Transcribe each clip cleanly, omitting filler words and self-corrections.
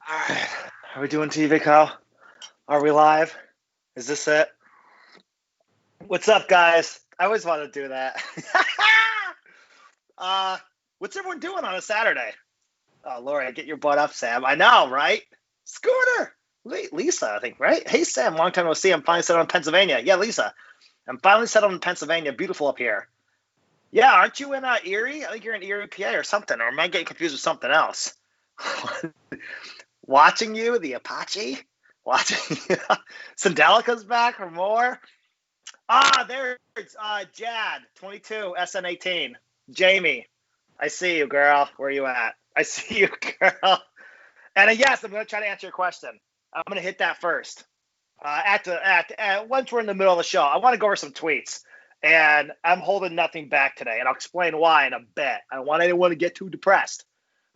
Alright. Are we doing TVCO? Are we live? Is this it? What's up, guys? I always want to do that. What's everyone doing on a Saturday? Oh, Lori, get your butt up, Sam. I know, right? Scooter. Lisa, I think, right? Hey, Sam, long time no see. I'm finally settled in Pennsylvania. Yeah, Lisa. I'm finally settled in Pennsylvania. Beautiful up here. Yeah, aren't you in Erie? I think you're in Erie, PA or something. Or am I getting confused with something else? Watching you, the Apache. Watching Sandelica's back for more. There's Jad, 22, SN18. Jamie, I see you, girl. Where are you at? I see you, girl. And yes, I'm going to try to answer your question. I'm going to hit that first. Once we're in the middle of the show, I want to go over some tweets. And I'm holding nothing back today. And I'll explain why in a bit. I don't want anyone to get too depressed.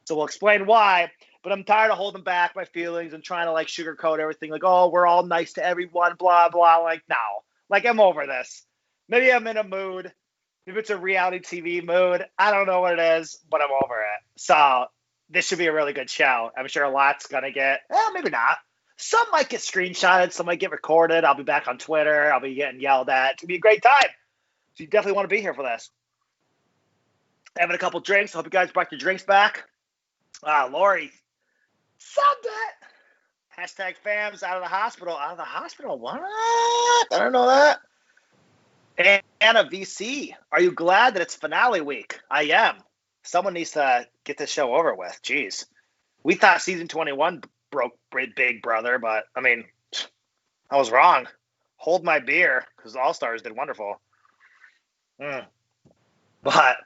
So we'll explain why. But I'm tired of holding back my feelings and trying to like sugarcoat everything. Like, oh, we're all nice to everyone, blah, blah. Like, no. Like, I'm over this. Maybe I'm in a mood. Maybe it's a reality TV mood. I don't know what it is, but I'm over it. So this should be a really good show. I'm sure a lot's going to get, maybe not. Some might get screenshotted. Some might get recorded. I'll be back on Twitter. I'll be getting yelled at. It's going to be a great time. So you definitely want to be here for this. Having a couple drinks. I hope you guys brought your drinks back. Lori, subbed it. Hashtag fams out of the hospital. Out of the hospital? What? I don't know that. Anna VC, are you glad that it's finale week? I am. Someone needs to get this show over with. Jeez. We thought season 21 broke Big Brother, but, I mean, I was wrong. Hold my beer, because All Stars did wonderful. But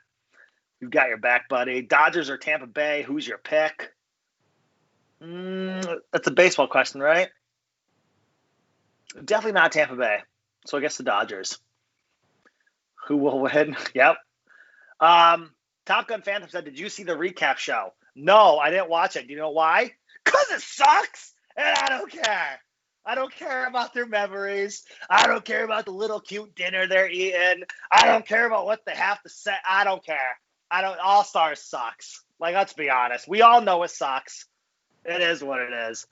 you've got your back, buddy. Dodgers or Tampa Bay? Who's your pick? That's a baseball question, right? Definitely not Tampa Bay. So I guess the Dodgers. Who will win? Yep. Top Gun Phantom said, did you see the recap show? No, I didn't watch it. Do you know why? Because it sucks, and I don't care. I don't care about their memories. I don't care about the little cute dinner they're eating. I don't care about what they have to say. I don't care. All Stars sucks. Like, let's be honest. We all know it sucks. It is what it is.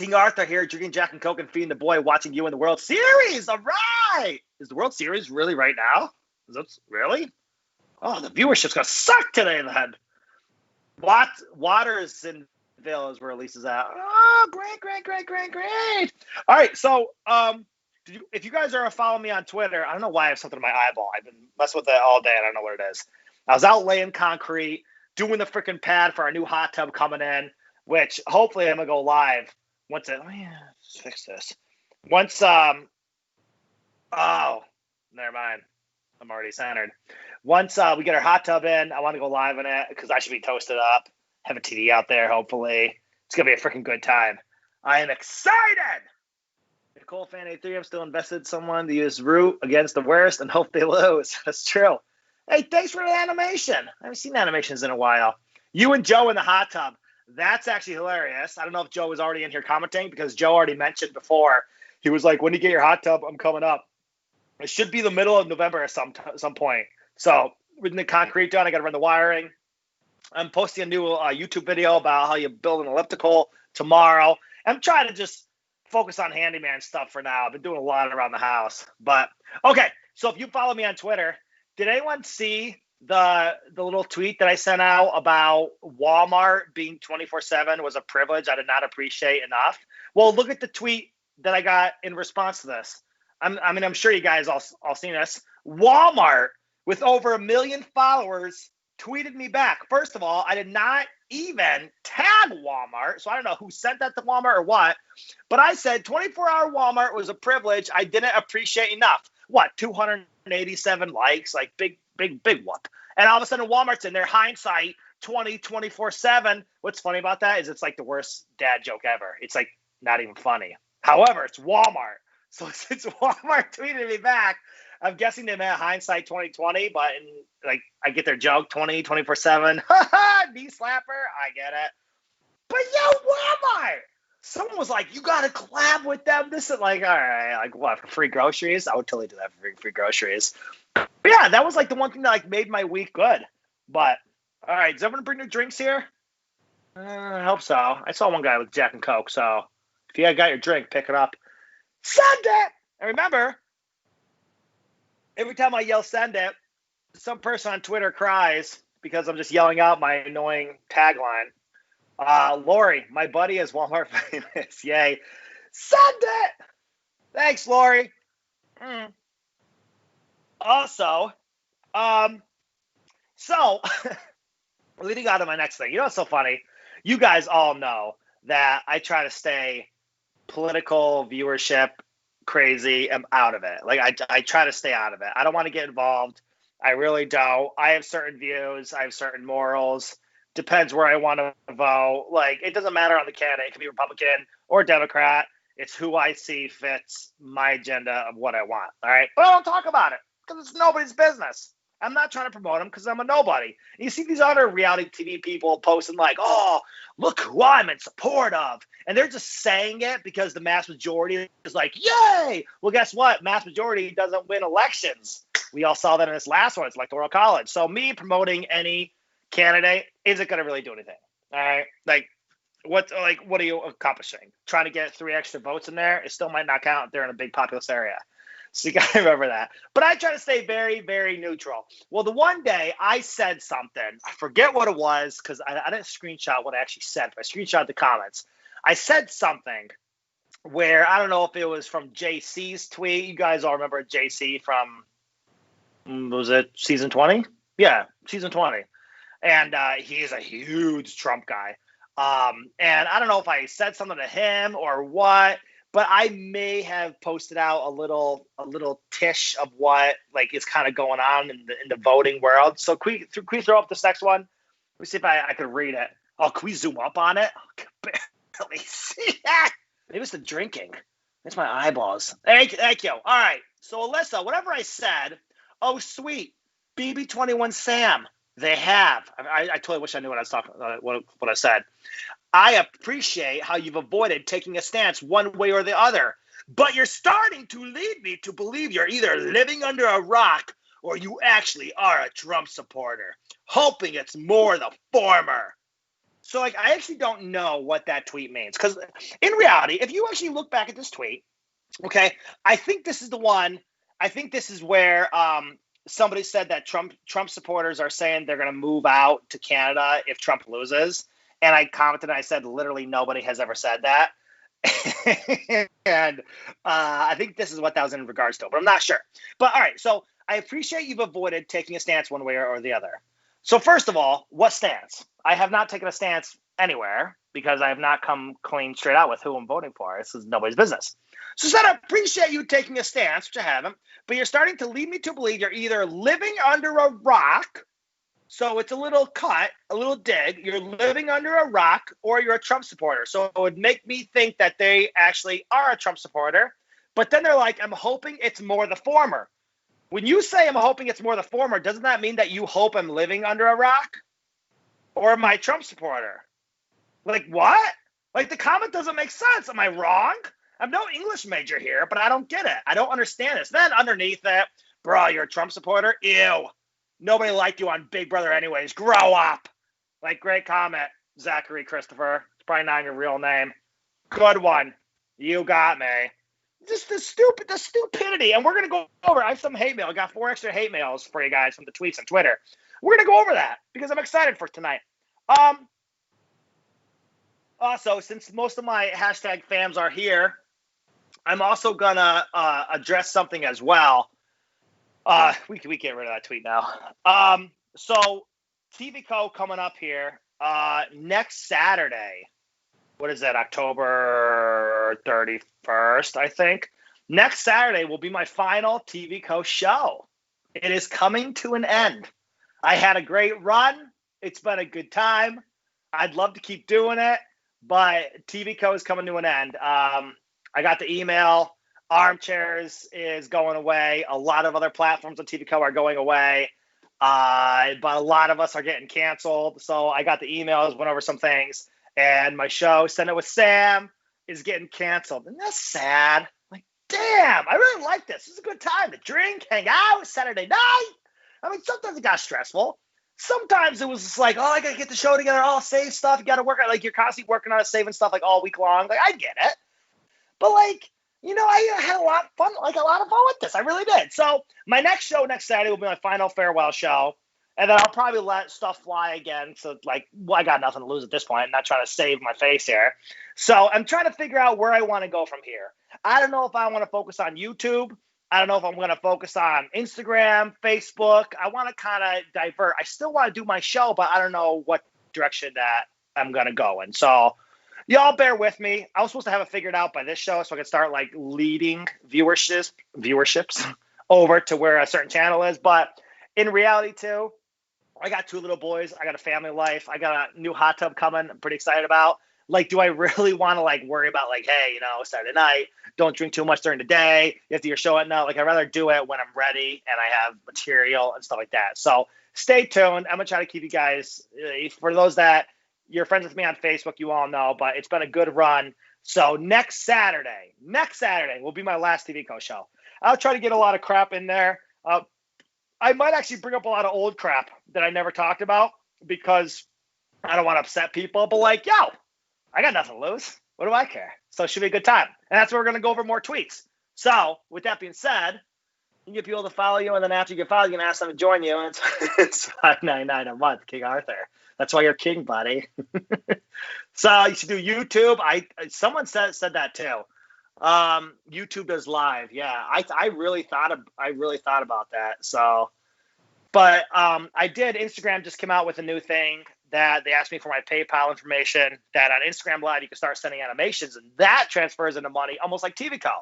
King Arthur here, drinking Jack and Coke and feeding the boy, watching you in the World Series. All right. Is the World Series really right now? Is that really? Oh, the viewership's going to suck today, then. Waters in Ville is where Elise is at. Oh, great. All right, so if you guys are following me on Twitter, I don't know why I have something in my eyeball. I've been messing with that all day. I don't know what it is. I was out laying concrete, doing the freaking pad for our new hot tub coming in, which hopefully I'm going to go live once it – let's fix this. Once oh, never mind. I'm already centered. Once we get our hot tub in, I want to go live in it because I should be toasted up. Have a TV out there, hopefully. It's going to be a freaking good time. I am excited! Nicole Fan 83, I'm still invested in someone to use root against the worst and hope they lose. That's true. Hey, thanks for the animation. I haven't seen animations in a while. You and Joe in the hot tub. That's actually hilarious. I don't know if Joe was already in here commenting because Joe already mentioned before. He was like, when you get your hot tub, I'm coming up. It should be the middle of November at some point. So with the concrete done, I got to run the wiring. I'm posting a new YouTube video about how you build an elliptical tomorrow. I'm trying to just focus on handyman stuff for now. I've been doing a lot around the house. But, okay, so if you follow me on Twitter, did anyone see the little tweet that I sent out about Walmart being 24/7 was a privilege I did not appreciate enough? Well, look at the tweet that I got in response to this. I'm sure you guys all seen this. Walmart, with over 1 million followers, tweeted me back. First of all, I did not even tag Walmart, so I don't know who sent that to Walmart or what, but I said 24-hour Walmart was a privilege I didn't appreciate enough. What, 287 likes? Like, big whoop. And all of a sudden, Walmart's in there, hindsight, 24/7. What's funny about that is it's like the worst dad joke ever. It's like not even funny. However, it's Walmart. So since Walmart tweeted me back, I'm guessing they meant hindsight 2020, but I get their joke, 24/7. Knee slapper, I get it. But yo, Walmart! Someone was like, you gotta collab with them. This is like, all right, like what, for free groceries? I would totally do that for free groceries. But yeah, that was like the one thing that like made my week good. But all right, does everyone bring their drinks here? I hope so. I saw one guy with Jack and Coke, so if you got your drink, pick it up. Send it! And remember, every time I yell send it, some person on Twitter cries because I'm just yelling out my annoying tagline. Lori, my buddy is Walmart famous. Yay. Send it! Thanks, Lori. Also, so leading on to my next thing. You know what's so funny? You guys all know that I try to stay political viewership crazy. I'm out of it. Like I try to stay out of it. I don't want to get involved. I really don't. I have certain views. I have certain morals. Depends where I want to vote. Like, it doesn't matter on the candidate. It could be Republican or Democrat. It's who I see fits my agenda of what I want. All right. But I don't talk about it because it's nobody's business. I'm not trying to promote them because I'm a nobody. And you see these other reality TV people posting like, oh, look who I'm in support of. And they're just saying it because the mass majority is like, yay. Well, guess what? Mass majority doesn't win elections. We all saw that in this last one. It's Electoral College. So me promoting any candidate isn't going to really do anything. All right. What are you accomplishing? Trying to get 3 extra votes in there? It still might not count if they're in a big populous area. So you got to remember that. But I try to stay very, very neutral. Well, the one day I said something, I forget what it was because I didn't screenshot what I actually said, but I screenshot the comments. I said something where I don't know if it was from JC's tweet. You guys all remember JC from, was it season 20? Yeah, season 20. And he's a huge Trump guy. And I don't know if I said something to him or what, but I may have posted out a little tish of what like is kind of going on in the voting world. So can we throw up this next one? Let me see if I could read it. Oh, can we zoom up on it? I can barely see that. Maybe it's the drinking. It's my eyeballs. Thank you. All right. So Alyssa, whatever I said, oh sweet, BB21 Sam. They have. I totally wish I knew what I was talking. What I said. I appreciate how you've avoided taking a stance one way or the other, but you're starting to lead me to believe you're either living under a rock or you actually are a Trump supporter, hoping it's more the former. So, like, I actually don't know what that tweet means, because in reality, if you actually look back at this tweet, okay, I think this is the one. I think this is where somebody said that Trump supporters are saying they're going to move out to Canada if Trump loses, and I commented and I said literally nobody has ever said that, and I think this is what that was in regards to, but I'm not sure. But all right, so I appreciate you've avoided taking a stance one way or the other. So first of all, what stance? I have not taken a stance anywhere because I have not come clean straight out with who I'm voting for. This is nobody's business. So said I appreciate you taking a stance, which I haven't, but you're starting to lead me to believe you're either living under a rock, so it's a little cut, a little dig, you're living under a rock, or you're a Trump supporter. So it would make me think that they actually are a Trump supporter, but then they're like, I'm hoping it's more the former. When you say I'm hoping it's more the former, doesn't that mean that you hope I'm living under a rock? Or am I a Trump supporter? Like, what? Like, the comment doesn't make sense. Am I wrong? I'm no English major here, but I don't get it. I don't understand this. Then underneath that, bro, you're a Trump supporter? Ew. Nobody liked you on Big Brother anyways. Grow up. Like, great comment, Zachary Christopher. It's probably not your real name. Good one. You got me. Just the stupidity. And we're going to go over. I have some hate mail. I got 4 extra hate mails for you guys from the tweets on Twitter. We're going to go over that because I'm excited for tonight. Also, since most of my hashtag fams are here, I'm also going to address something as well. We get rid of that tweet now. So TVCO coming up here next Saturday. What is that, October 31st, I think. Next Saturday will be my final TVCO show. It is coming to an end. I had a great run. It's been a good time. I'd love to keep doing it, but TVCO is coming to an end. I got the email. Armchairs is going away. A lot of other platforms on TVCO are going away. But a lot of us are getting canceled. So I got the emails, went over some things. And my show, Send It With Sam, is getting canceled. And that's sad. Like, damn, I really like this. This is a good time to drink, hang out, Saturday night. I mean, sometimes it got stressful. Sometimes it was just like, oh, I got to get the show together, all save stuff. You got to work on, like, you're constantly working on it, saving stuff, like, all week long. Like, I get it. But, like, you know, I had a lot of fun with this. I really did. So my next show next Saturday will be my final farewell show. And then I'll probably let stuff fly again. So, like, well, I got nothing to lose at this point. I'm not trying to save my face here. So I'm trying to figure out where I want to go from here. I don't know if I want to focus on YouTube. I don't know if I'm going to focus on Instagram, Facebook. I want to kind of divert. I still want to do my show, but I don't know what direction that I'm going to go in. So y'all bear with me. I was supposed to have it figured out by this show so I could start, like, leading viewerships over to where a certain channel is. But in reality, too, I got 2 little boys. I got a family life. I got a new hot tub coming. I'm pretty excited about. Like, do I really want to, like, worry about, like, hey, you know, Saturday night, don't drink too much during the day. You have to do your show at night. Like, I'd rather do it when I'm ready and I have material and stuff like that. So stay tuned. I'm going to try to keep you guys, for those that you're friends with me on Facebook, you all know, but it's been a good run. So next Saturday will be my last TVCO show. I'll try to get a lot of crap in there. I might actually bring up a lot of old crap that I never talked about because I don't want to upset people. But, like, yo, I got nothing to lose. What do I care? So it should be a good time. And that's where we're going to go over more tweets. So with that being said, you get people to follow you. And then after you get followed, you can ask them to join you. And it's $5.99 a month, King Arthur. That's why you're king, buddy. So you should do YouTube. Someone said that too. YouTube does live. Yeah, I really thought about that. So, but I did. Instagram just came out with a new thing that they asked me for my PayPal information. That on Instagram Live you can start sending animations, and that transfers into money, almost like TVCO.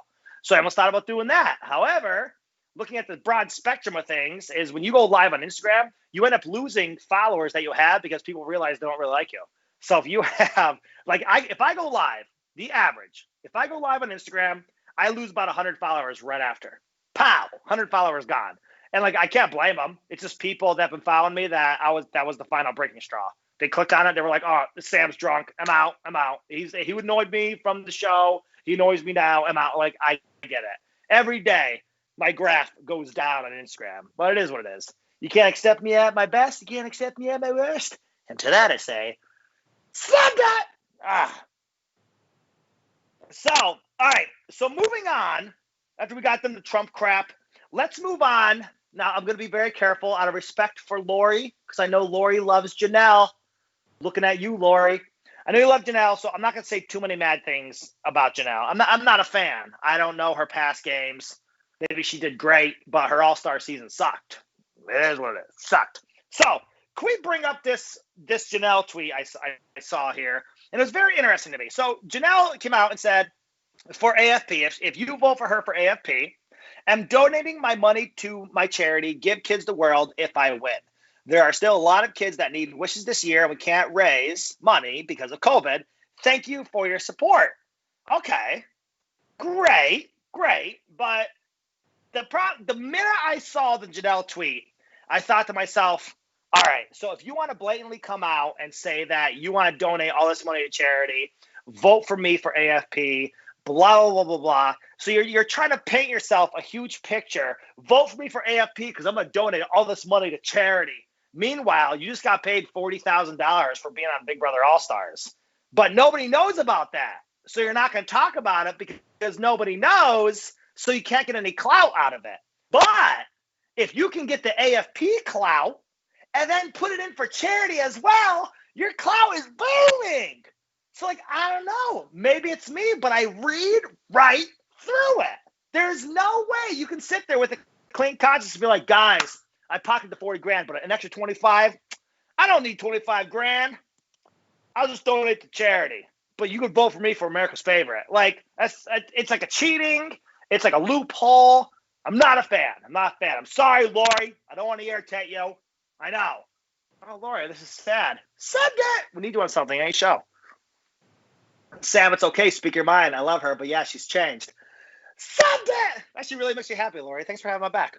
So I almost thought about doing that. However, looking at the broad spectrum of things, is when you go live on Instagram, you end up losing followers that you have because people realize they don't really like you. So if you have, like, if I go live, the average, if I go live on Instagram, I lose about 100 followers right after. Pow, 100 followers gone. And like, I can't blame them. It's just people that have been following me that was the final breaking straw. They clicked on it. They were like, "Oh, Sam's drunk. I'm out. I'm out. He annoyed me from the show. He annoys me now. I'm out." Like, I get it. Every day, my graph goes down on Instagram, but it is what it is. You can't accept me at my best. You can't accept me at my worst. And to that I say, slap that. So, all right. So moving on, after we got them the Trump crap, let's move on. Now, I'm going to be very careful out of respect for Lori, because I know Lori loves Janelle. Looking at you, Lori. I know you love Janelle, so I'm not going to say too many mad things about Janelle. I'm not a fan. I don't know her past games. Maybe she did great, but her All-Star season sucked. It is what it is. Sucked. So, can we bring up this Janelle tweet I saw here? And it was very interesting to me. So, Janelle came out and said, for AFP, if you vote for her for AFP, I'm donating my money to my charity, Give Kids the World, if I win. There are still a lot of kids that need wishes this year, and we can't raise money because of COVID. Thank you for your support. Okay, great. But the minute I saw the Janelle tweet, I thought to myself, all right, so if you want to blatantly come out and say that you want to donate all this money to charity, vote for me for AFP, blah, blah, blah, blah, blah. So you're trying to paint yourself a huge picture. Vote for me for AFP because I'm going to donate all this money to charity. Meanwhile, you just got paid $40,000 for being on Big Brother All-Stars. But nobody knows about that. So you're not going to talk about it because nobody knows, so you can't get any clout out of it. But if you can get the AFP clout and then put it in for charity as well, your clout is booming. So, like, I don't know. Maybe it's me, but I read right through it. There's no way you can sit there with a clean conscience and be like, guys, I pocketed the 40 grand, but an extra 25, I don't need 25 grand. I'll just donate to charity. But you could vote for me for America's favorite. Like, it's like a cheating. It's like a loophole. I'm not a fan. I'm sorry, Lori. I don't want to irritate you. I know. Oh, Lori, this is sad. Subject. We need you on something. Ain't show. Sam, it's okay. Speak your mind. I love her, but yeah, she's changed. Subject. Actually, really makes you happy, Lori. Thanks for having my back.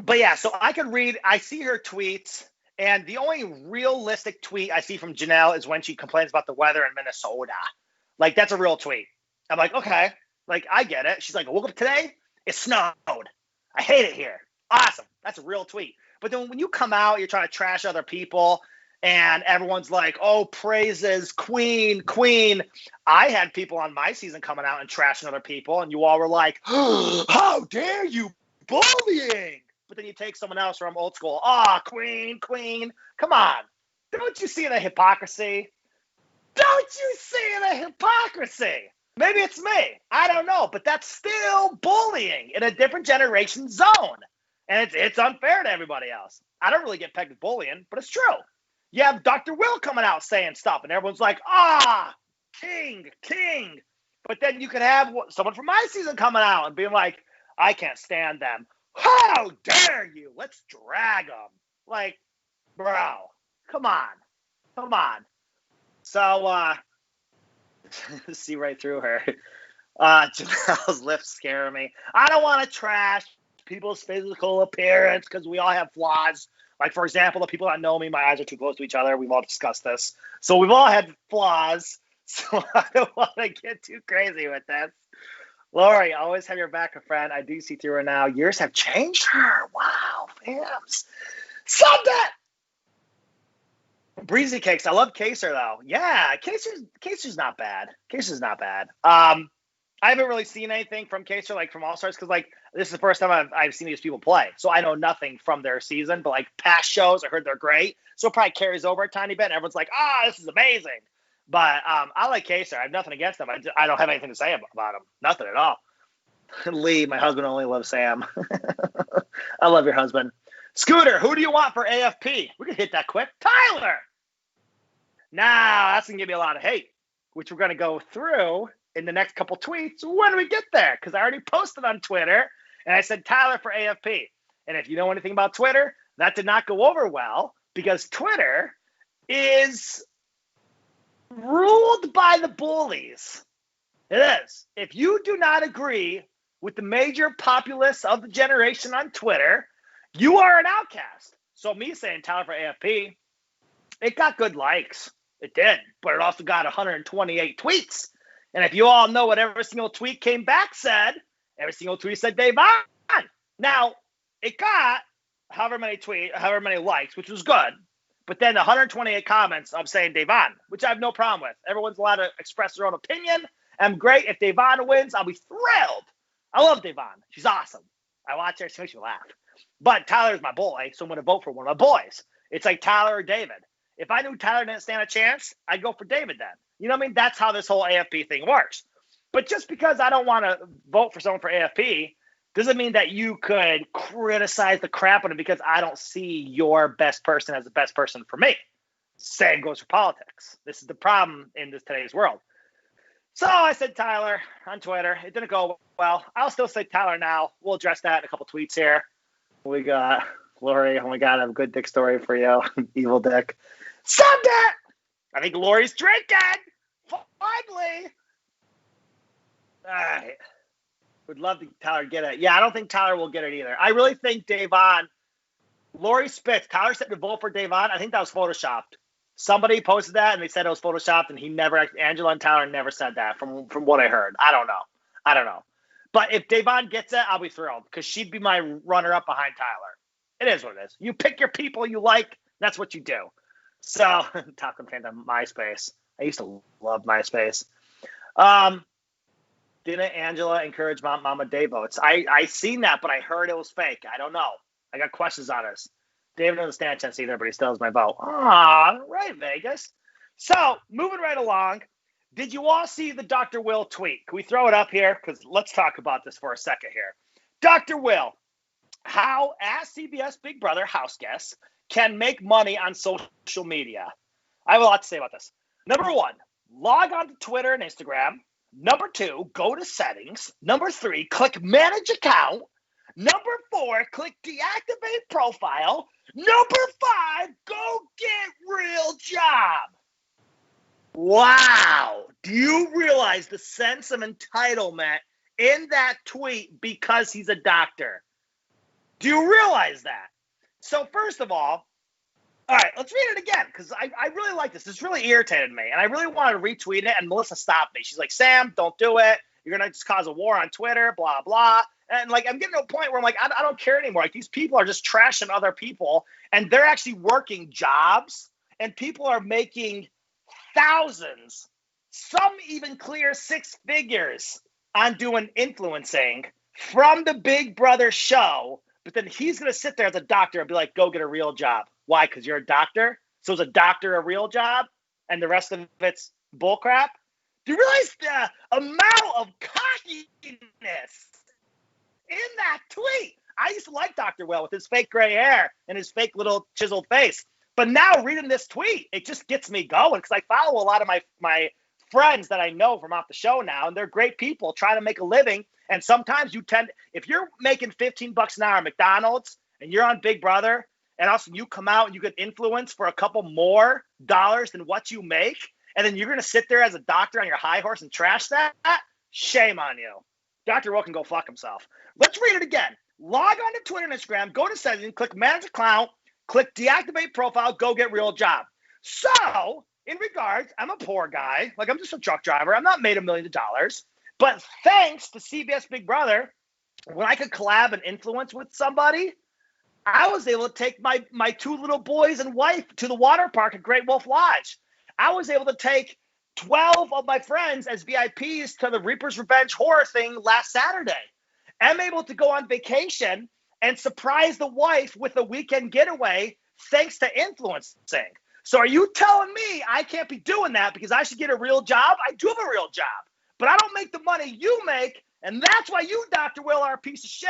But yeah, so I see her tweets, and the only realistic tweet I see from Janelle is when she complains about the weather in Minnesota. Like, that's a real tweet. I'm like, okay, like, I get it. She's like, I woke up today, it snowed. I hate it here. Awesome. That's a real tweet. But then when you come out, you're trying to trash other people, and everyone's like, oh, praises, queen. I had people on my season coming out and trashing other people, and you all were like, oh, how dare you, bullying. But then you take someone else from old school. Oh, queen. Come on. Don't you see the hypocrisy? Maybe it's me. I don't know. But that's still bullying in a different generation zone. And it's unfair to everybody else. I don't really get pegged with bullying, but it's true. You have Dr. Will coming out saying stuff, and everyone's like, king. But then you could have someone from my season coming out and being like, I can't stand them. How dare you? Let's drag them. Like, bro, come on. So, see right through her. Janelle's lips scare me. I don't want to trash people's physical appearance because we all have flaws. Like, for example, the people that know me, my eyes are too close to each other. We've all discussed this. So we've all had flaws. So I don't want to get too crazy with this. Lori, always have your back, a friend. I do see through her now. Years have changed her. Wow, fams. Sub that. Breezy Cakes. I love Kaser, though. Yeah, Kaser's not bad. I haven't really seen anything from Kaser, like, from All-Stars, because, like, this is the first time I've seen these people play. So I know nothing from their season, but, like, past shows, I heard they're great. So it probably carries over a tiny bit, and everyone's like, this is amazing. But I like Kaser. I have nothing against them. I don't have anything to say about him. Nothing at all. Lee, my husband only loves Sam. I love your husband. Scooter, who do you want for AFP? We can hit that quick. Tyler. Now, that's going to give me a lot of hate, which we're going to go through in the next couple tweets when we get there, because I already posted on Twitter, and I said Tyler for AFP. And if you know anything about Twitter, that did not go over well, because Twitter is ruled by the bullies. It is. If you do not agree with the major populace of the generation on Twitter, you are an outcast. So me saying Tyler for AFP, it got good likes. It did, but it also got 128 tweets. And if you all know what every single tweet came back said, every single tweet said Davon. Now, it got however many likes, which was good. But then the 128 comments of saying Davon, which I have no problem with. Everyone's allowed to express their own opinion. I'm great. If Davon wins, I'll be thrilled. I love Davon. She's awesome. I watch her. She makes me laugh. But Tyler's my boy, so I'm going to vote for one of my boys. It's like Tyler or David. If I knew Tyler didn't stand a chance, I'd go for David then. You know what I mean? That's how this whole AFP thing works. But just because I don't want to vote for someone for AFP doesn't mean that you could criticize the crap out of it because I don't see your best person as the best person for me. Same goes for politics. This is the problem in today's world. So I said Tyler on Twitter. It didn't go well. I'll still say Tyler now. We'll address that in a couple tweets here. We got Lori. Oh my God, I have a good dick story for you. Evil dick. Sunday! I think Lori's drinking. Finally. All right. Would love to Tyler get it. Yeah, I don't think Tyler will get it either. I really think Davon, Lori Spitz, Tyler said to vote for Davon. I think that was photoshopped. Somebody posted that and they said it was photoshopped, and Angela and Tyler never said that from what I heard. I don't know. But if Davon gets it, I'll be thrilled because she'd be my runner-up behind Tyler. It is what it is. You pick your people you like. That's what you do. So, talking fans on MySpace. I used to love MySpace. Didn't Angela encourage Mama Day votes? I seen that, but I heard it was fake. I don't know. I got questions on this. David doesn't stand a chance either, but he still has my vote. Ah, right, Vegas. So, moving right along, did you all see the Dr. Will tweet? Can we throw it up here? Because let's talk about this for a second here. Dr. Will, how, as CBS Big Brother house guests, can make money on social media. I have a lot to say about this. Number one, log on to Twitter and Instagram. Number two, go to settings. Number three, click manage account. Number four, click deactivate profile. Number five, go get real job. Wow. Do you realize the sense of entitlement in that tweet because he's a doctor? Do you realize that? So first of all right, let's read it again because I really like this. This really irritated me, and I really wanted to retweet it, and Melissa stopped me. She's like, Sam, don't do it. You're going to just cause a war on Twitter, blah, blah. And, like, I'm getting to a point where I'm like, I don't care anymore. Like, these people are just trashing other people, and they're actually working jobs, and people are making thousands, some even clear six figures on doing influencing from the Big Brother show. But then he's going to sit there as a doctor and be like, go get a real job. Why? Because you're a doctor? So is a doctor a real job? And the rest of it's bullcrap? Do you realize the amount of cockiness in that tweet? I used to like Dr. Will with his fake gray hair and his fake little chiseled face. But now reading this tweet, it just gets me going because I follow a lot of my friends that I know from off the show now, and they're great people trying to make a living. And sometimes if you're making $15 an hour at McDonald's and you're on Big Brother, and also you come out and you get influence for a couple more dollars than what you make, and then you're going to sit there as a doctor on your high horse and trash that, shame on you. Dr. Will can go fuck himself. Let's read it again. Log on to Twitter and Instagram, go to settings, click manage account, click deactivate profile, go get real job. So, in regards, I'm a poor guy. Like, I'm just a truck driver. I'm not made $1 million. But thanks to CBS Big Brother, when I could collab and influence with somebody, I was able to take my two little boys and wife to the water park at Great Wolf Lodge. I was able to take 12 of my friends as VIPs to the Reaper's Revenge horror thing last Saturday. I'm able to go on vacation and surprise the wife with a weekend getaway thanks to influencing. So are you telling me I can't be doing that because I should get a real job? I do have a real job, but I don't make the money you make, and that's why you, Dr. Will, are a piece of shit.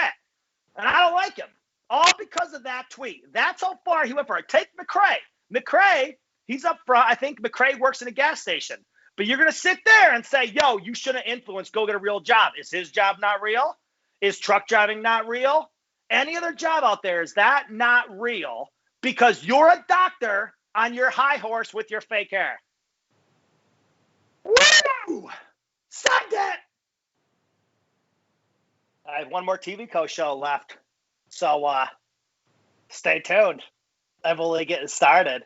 And I don't like him. All because of that tweet. That's how far he went for it. Take McCrae. McCrae, he's up front. I think McCrae works in a gas station. But you're going to sit there and say, yo, you shouldn't influence, go get a real job. Is his job not real? Is truck driving not real? Any other job out there, is that not real? Because you're a doctor on your high horse with your fake hair. Woo! Sunday! I have one more TVCO show left. So stay tuned. I'm only getting started.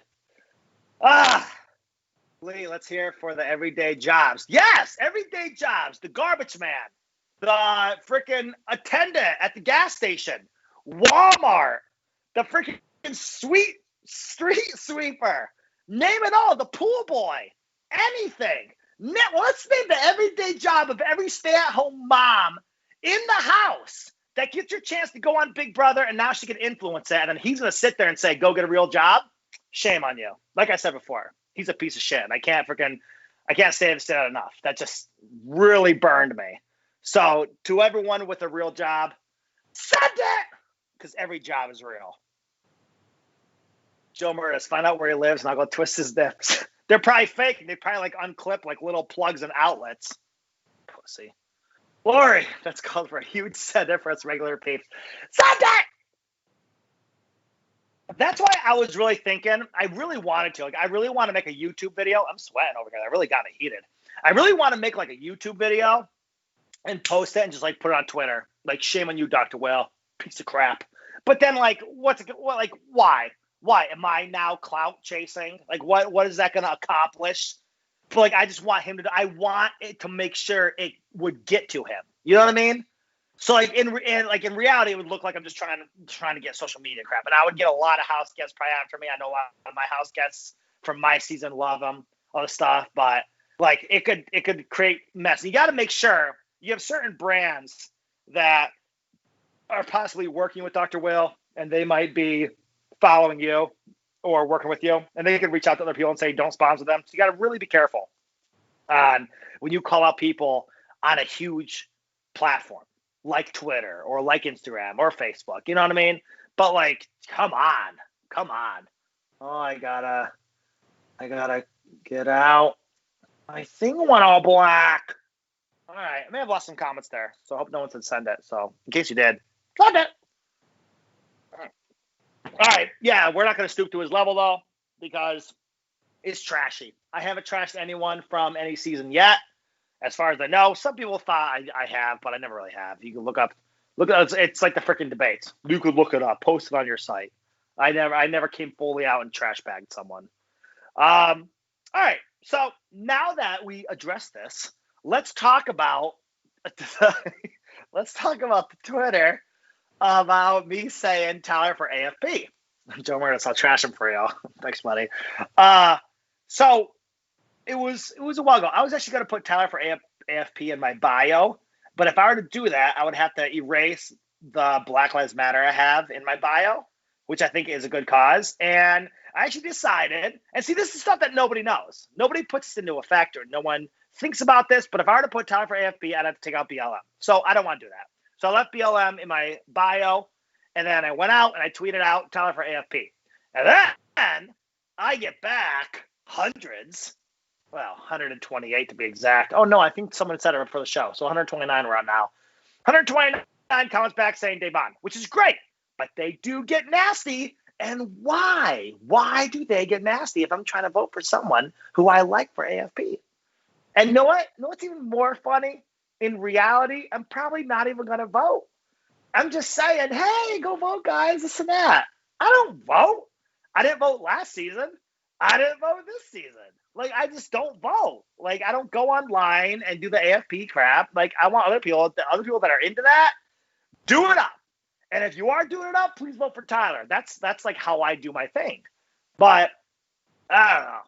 Lee, let's hear it for the everyday jobs. Yes, everyday jobs. The garbage man, the freaking attendant at the gas station, Walmart, the freaking street sweeper. Name it all. The pool boy. Anything. Let's name the everyday job of every stay-at-home mom in the house that gets your chance to go on Big Brother, and now she can influence it, and then he's going to sit there and say, go get a real job. Shame on you. Like I said before, he's a piece of shit, and I can't say that enough. That just really burned me. So to everyone with a real job, send it, because every job is real. Joe Murtis, find out where he lives, and I'll go twist his nips. They're probably fake, and they probably like unclip like little plugs and outlets. Pussy. Lori, that's called for a huge sender for us regular peeps. Send it! That's why I was really thinking, I really wanted to. Like, I really want to make a YouTube video. I'm sweating over here. I really got me heated. I really want to make like a YouTube video and post it and just like put it on Twitter. Like, shame on you, Dr. Will. Piece of crap. But then like, why? Why? Am I now clout chasing? Like, what is that going to accomplish? But like, I just want him to, I want it to make sure it would get to him. You know what I mean? So like in reality, it would look like I'm just trying to get social media crap, and I would get a lot of house guests probably after me. I know a lot of my house guests from my season love them, all the stuff, but like it could create mess. You got to make sure you have certain brands that are possibly working with Dr. Will, and they might be following you or working with you, and they can reach out to other people and say don't sponsor them. So you got to really be careful on when you call out people on a huge platform like Twitter or like Instagram or Facebook, you know what I mean? But like, come on. Oh, I gotta get out. My thing went all black. All right, I may have lost some comments there, so I hope no one said send it. So in case you did, send it. All right, yeah, we're not going to stoop to his level, though, because it's trashy. I haven't trashed anyone from any season yet, as far as I know. Some people thought I have, but I never really have. You can look up. It's like the freaking debates. You could look it up, post it on your site. I never came fully out and trash bagged someone. All right, so now that we address this, let's talk about the Twitter about me saying Tyler for AFP. Joe Murtis, I'll trash him for you. Thanks, buddy. So it was a while ago. I was actually going to put Tyler for AFP in my bio, but if I were to do that, I would have to erase the Black Lives Matter I have in my bio, which I think is a good cause. And I actually decided, and see, this is stuff that nobody knows. Nobody puts this into effect, or no one thinks about this, but if I were to put Tyler for AFP, I'd have to take out BLM. So I don't want to do that. So I left BLM in my bio, and then I went out and I tweeted out Tyler for AFP. And then I get back hundreds, well, 128 to be exact. Oh, no, I think someone said it for the show. So 129 we're on now. 129 comments back saying Devon, which is great, but they do get nasty. And why? Why do they get nasty if I'm trying to vote for someone who I like for AFP? And you know what? You know what's even more funny? In reality, I'm probably not even going to vote. I'm just saying, hey, go vote, guys, this and that. I don't vote. I didn't vote last season. I didn't vote this season. Like, I just don't vote. Like, I don't go online and do the AFP crap. Like, I want other people that are into that, do it up. And if you are doing it up, please vote for Tyler. That's like how I do my thing. But I don't know.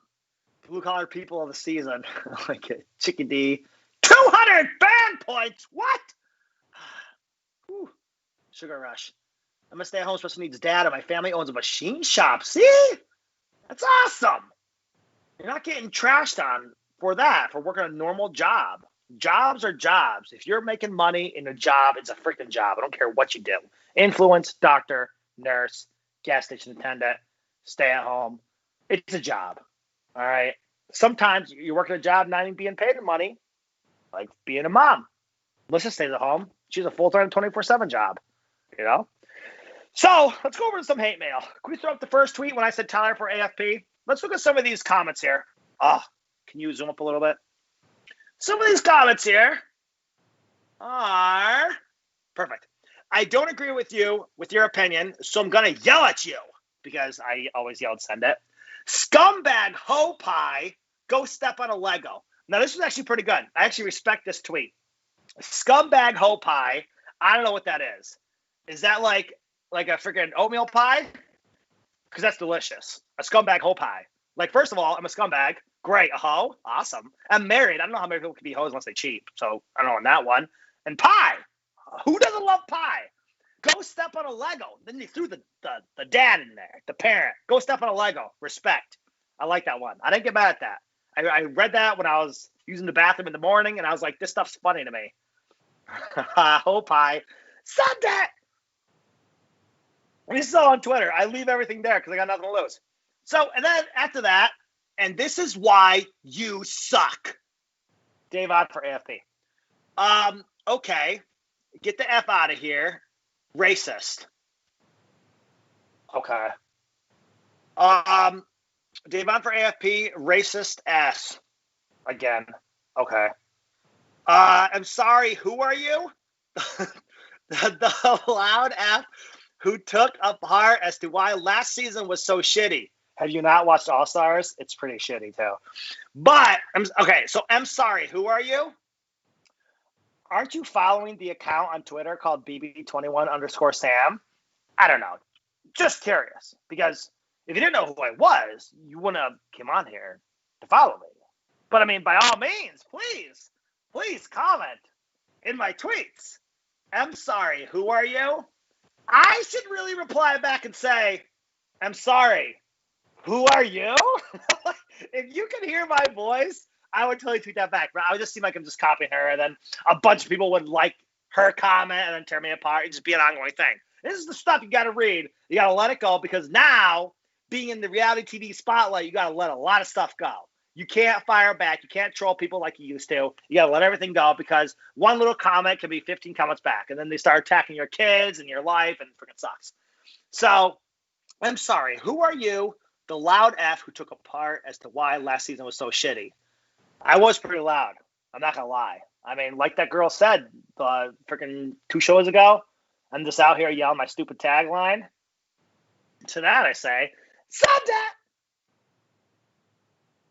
Blue collar people of the season, like Chickadee, 200 fan points. What? Whew. Sugar rush. I'm a stay-at-home person needs dad, and my family owns a machine shop. See? That's awesome. You're not getting trashed on for that, for working a normal job. Jobs are jobs. If you're making money in a job, it's a freaking job. I don't care what you do. Influence, doctor, nurse, gas station attendant, stay at home. It's a job. All right. Sometimes you're working a job not even being paid money, like being a mom. Melissa stays at home. She's a full-time 24/7 job, you know? So let's go over to some hate mail. Can we throw up the first tweet when I said Tyler for AFP? Let's look at some of these comments here. Oh, can you zoom up a little bit? Some of these comments here are Perfect. I don't agree with you with your opinion, so I'm going to yell at you because I always yell and send it. Scumbag hoe pie, go step on a Lego. Now, this is actually pretty good. I actually respect this tweet. Scumbag hoe pie. I don't know what that is. Is that like a freaking oatmeal pie? Because that's delicious. A scumbag hoe pie. Like, first of all, I'm a scumbag. Great. A hoe? Awesome. I'm married. I don't know how many people can be hoes unless they cheat. So I don't know on that one. And pie. Who doesn't love pie? Go step on a Lego. Then they threw the dad in there, the parent. Go step on a Lego. Respect. I like that one. I didn't get mad at that. I read that when I was using the bathroom in the morning, and I was like, this stuff's funny to me. Hoe pie. Send it. And this is all on Twitter. I leave everything there because I got nothing to lose. So, and then after that, and this is why you suck. Dave Ott for AFP. Okay. Get the F out of here. Racist. Okay. Dave Ott for AFP. Racist ass. Again. Okay. I'm sorry. Who are you? the loud F who took apart as to why last season was so shitty. Have you not watched All Stars? It's pretty shitty too. But so I'm sorry. Who are you? Aren't you following the account on Twitter called BB21_Sam? I don't know. Just curious. Because if you didn't know who I was, you wouldn't have come on here to follow me. But I mean, by all means, please comment in my tweets. I'm sorry. Who are you? I should really reply back and say, I'm sorry. Who are you? If you can hear my voice, I would totally tweet that back. But I would just seem like I'm just copying her, and then a bunch of people would like her comment and then tear me apart. It'd just be an ongoing thing. This is the stuff you got to read. You got to let it go because now, being in the reality TV spotlight, you got to let a lot of stuff go. You can't fire back. You can't troll people like you used to. You got to let everything go because one little comment can be 15 comments back, and then they start attacking your kids and your life, and it freaking sucks. So, I'm sorry. Who are you? The loud F who took apart as to why last season was so shitty. I was pretty loud. I'm not going to lie. I mean, like that girl said freaking 2 shows ago, I'm just out here yelling my stupid tagline. To that I say, Sunday!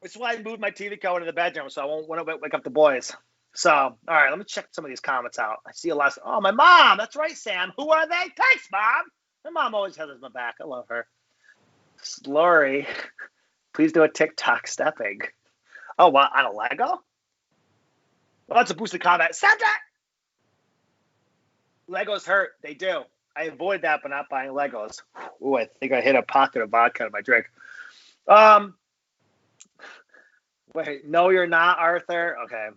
Which is why I moved my TVCO into the bedroom so I won't want to wake up the boys. So, all right, let me check some of these comments out. I see a lot. Oh, my mom. That's right, Sam. Who are they? Thanks, Mom. My mom always has my back. I love her. Lori, please do a TikTok stepping. Oh, what? On a Lego? Well, that's a boosted comment. Santa! Legos hurt. They do. I avoid that by not buying Legos. Ooh, I think I hit a pocket of vodka in my drink. Wait, no, you're not, Arthur. Okay,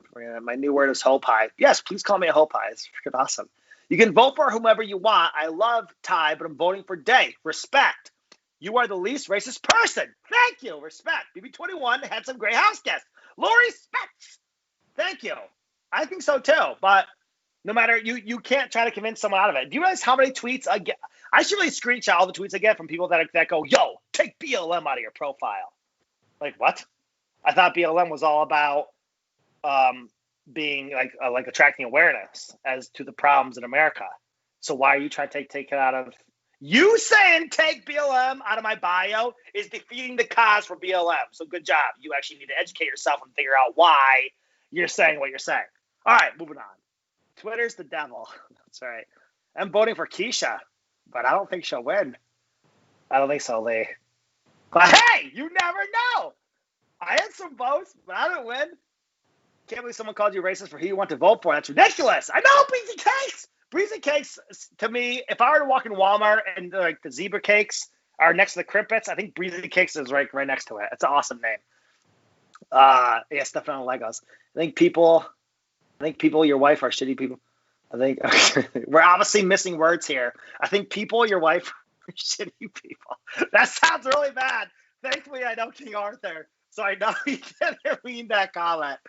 my new word is hoe pie. Yes, please call me a hoe pie. It's freaking awesome. You can vote for whomever you want. I love Ty, but I'm voting for Day. Respect. You are the least racist person. Thank you. Respect. BB21 had some great house guests. Lori Spets. Thank you. I think so too. But no matter, you can't try to convince someone out of it. Do you realize how many tweets I get? I should really screenshot all the tweets I get from people that go, yo, take BLM out of your profile. Like, what? I thought BLM was all about being like attracting awareness as to the problems in America. So why are you trying to take it out of? You saying take BLM out of my bio is defeating the cause for BLM. So good job. You actually need to educate yourself and figure out why you're saying what you're saying. All right, moving on. Twitter's the devil. That's right. I'm voting for Keisha, but I don't think she'll win. I don't think so, Lee. But hey, you never know. I had some votes, but I didn't win. Can't believe someone called you racist for who you want to vote for. That's ridiculous. I know, Breezy Cakes. Breezy Cakes, to me, if I were to walk in Walmart and like the zebra cakes are next to the crimpets, I think Breezy Cakes is right next to it. It's an awesome name. Yeah, stuff on Legos. I think people, your wife are shitty people. I think we're obviously missing words here. I think people, your wife, are shitty people. That sounds really bad. Thankfully, I know King Arthur, so I know he didn't mean that comment.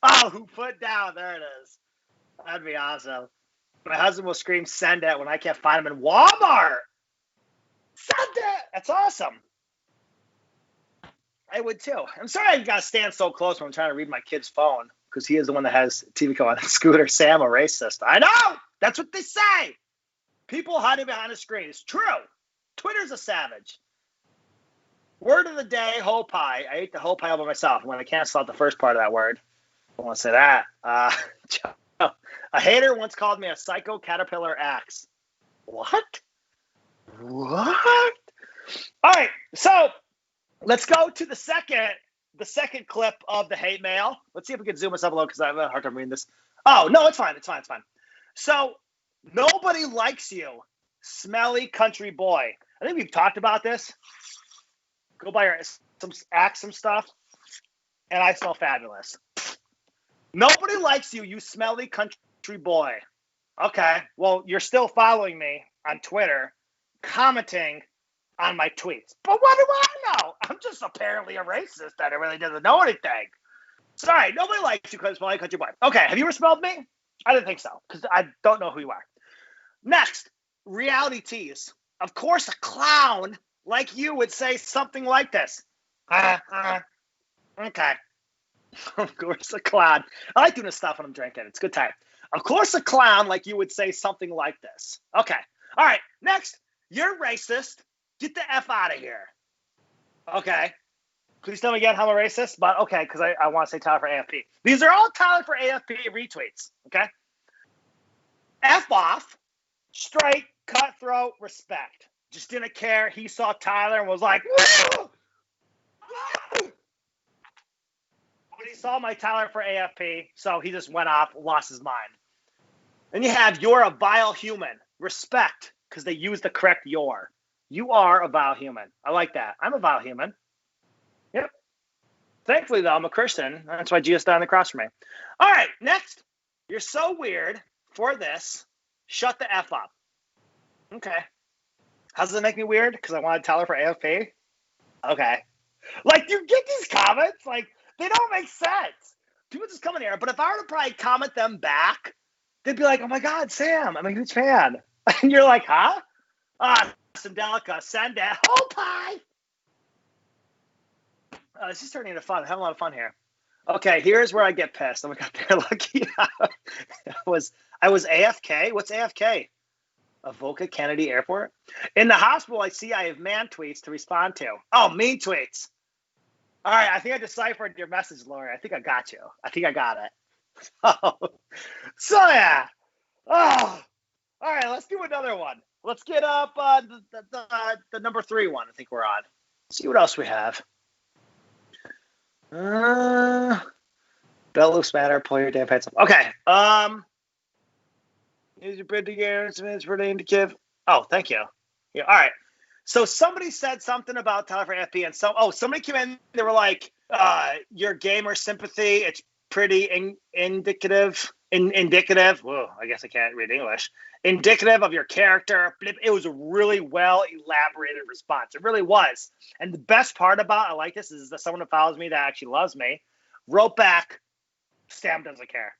Oh, who put down? There it is. That'd be awesome. My husband will scream, send it, when I can't find him in Walmart. Send it! That's awesome. I would too. I'm sorry I got to stand so close when I'm trying to read my kid's phone because he is the one that has TVCO on his scooter. Sam, a racist. I know! That's what they say. People hiding behind a screen. It's true. Twitter's a savage. Word of the day, whole pie. I ate the whole pie all by myself. I'm going to cancel out the first part of that word. I want to say that. A hater once called me a psycho caterpillar axe. What? What? All right, so let's go to the second clip of the hate mail. Let's see if we can zoom us up a little because I have a hard time reading this. Oh, no, it's fine. It's fine. So, nobody likes you, smelly country boy. I think we've talked about this. Go buy some stuff, and I smell fabulous. Nobody likes you, you smelly country boy. Okay, well, you're still following me on Twitter, commenting on my tweets. But what do I know? I'm just apparently a racist that really doesn't know anything. Sorry, nobody likes you because smelly country boy. Okay, have you ever smelled me? I didn't think so because I don't know who you are. Next, reality tease. Of course, a clown like you would say something like this. Okay. Of course, a clown. I like doing this stuff when I'm drinking. It's a good time. Of course, a clown like you would say something like this. Okay. All right. Next, you're racist. Get the F out of here. Okay. Please tell me again how I'm a racist, but okay, because I want to say Tyler for AFP. These are all Tyler for AFP retweets. Okay. F off. Straight, cutthroat, respect. Just didn't care. He saw Tyler and was like, woo! But he saw my Tyler for AFP, so he just went off, lost his mind. Then you have you're a vile human. Respect, because they use the correct your. You are a vile human. I like that. I'm a vile human. Yep. Thankfully, though, I'm a Christian. That's why Jesus died on the cross for me. All right, next. You're so weird for this. Shut the F up. Okay. How does it make me weird? Because I want to tell her for AFP? Okay. Like, you get these comments? Like, they don't make sense. People just come in here. But if I were to probably comment them back, they'd be like, oh, my God, Sam, I'm a huge fan. And you're like, huh? Sandelica, send it. Oh, pie. This is turning into fun. I'm having a lot of fun here. Okay, here's where I get pissed. Oh, my God, they're lucky. I was AFK. What's AFK? Avoca Kennedy Airport. In the hospital, I have man tweets to respond to. Oh, mean tweets. All right, I think I deciphered your message, Lori. I think I got you. I think I got it. So yeah. Oh, all right, let's do another one. Let's get up the number 3 one. I think we're on. See what else we have. Bell looks matter. Pull your damn pants up. Okay. Is your bid to guarantee it's pretty to give? Oh, thank you. Yeah. All right. So somebody said something about Tyler for FP, and somebody came in. They were like, "Your gamer sympathy. It's pretty indicative. Whoa, I guess I can't read English. Indicative of your character." It was a really well elaborated response. It really was. And the best part about I like this is that someone who follows me that actually loves me wrote back, "Sam doesn't care."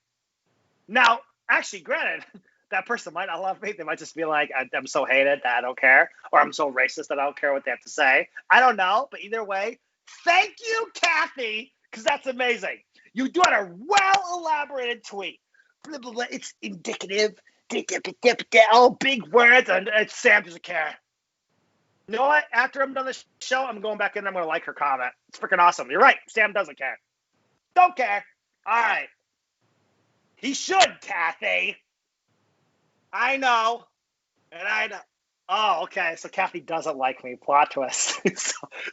Now, actually, granted. That person might not love me. They might just be like, I'm so hated that I don't care. Or I'm so racist that I don't care what they have to say. I don't know. But either way, thank you, Kathy, because that's amazing. You do a well-elaborated tweet. Blah, blah, blah. It's indicative. All big words. And Sam doesn't care. You know what? After I'm done the show, I'm going back in and I'm going to like her comment. It's freaking awesome. You're right. Sam doesn't care. Don't care. All right. He should, Kathy. I know. And I know. Oh, okay. So Kathy doesn't like me. Plot twist.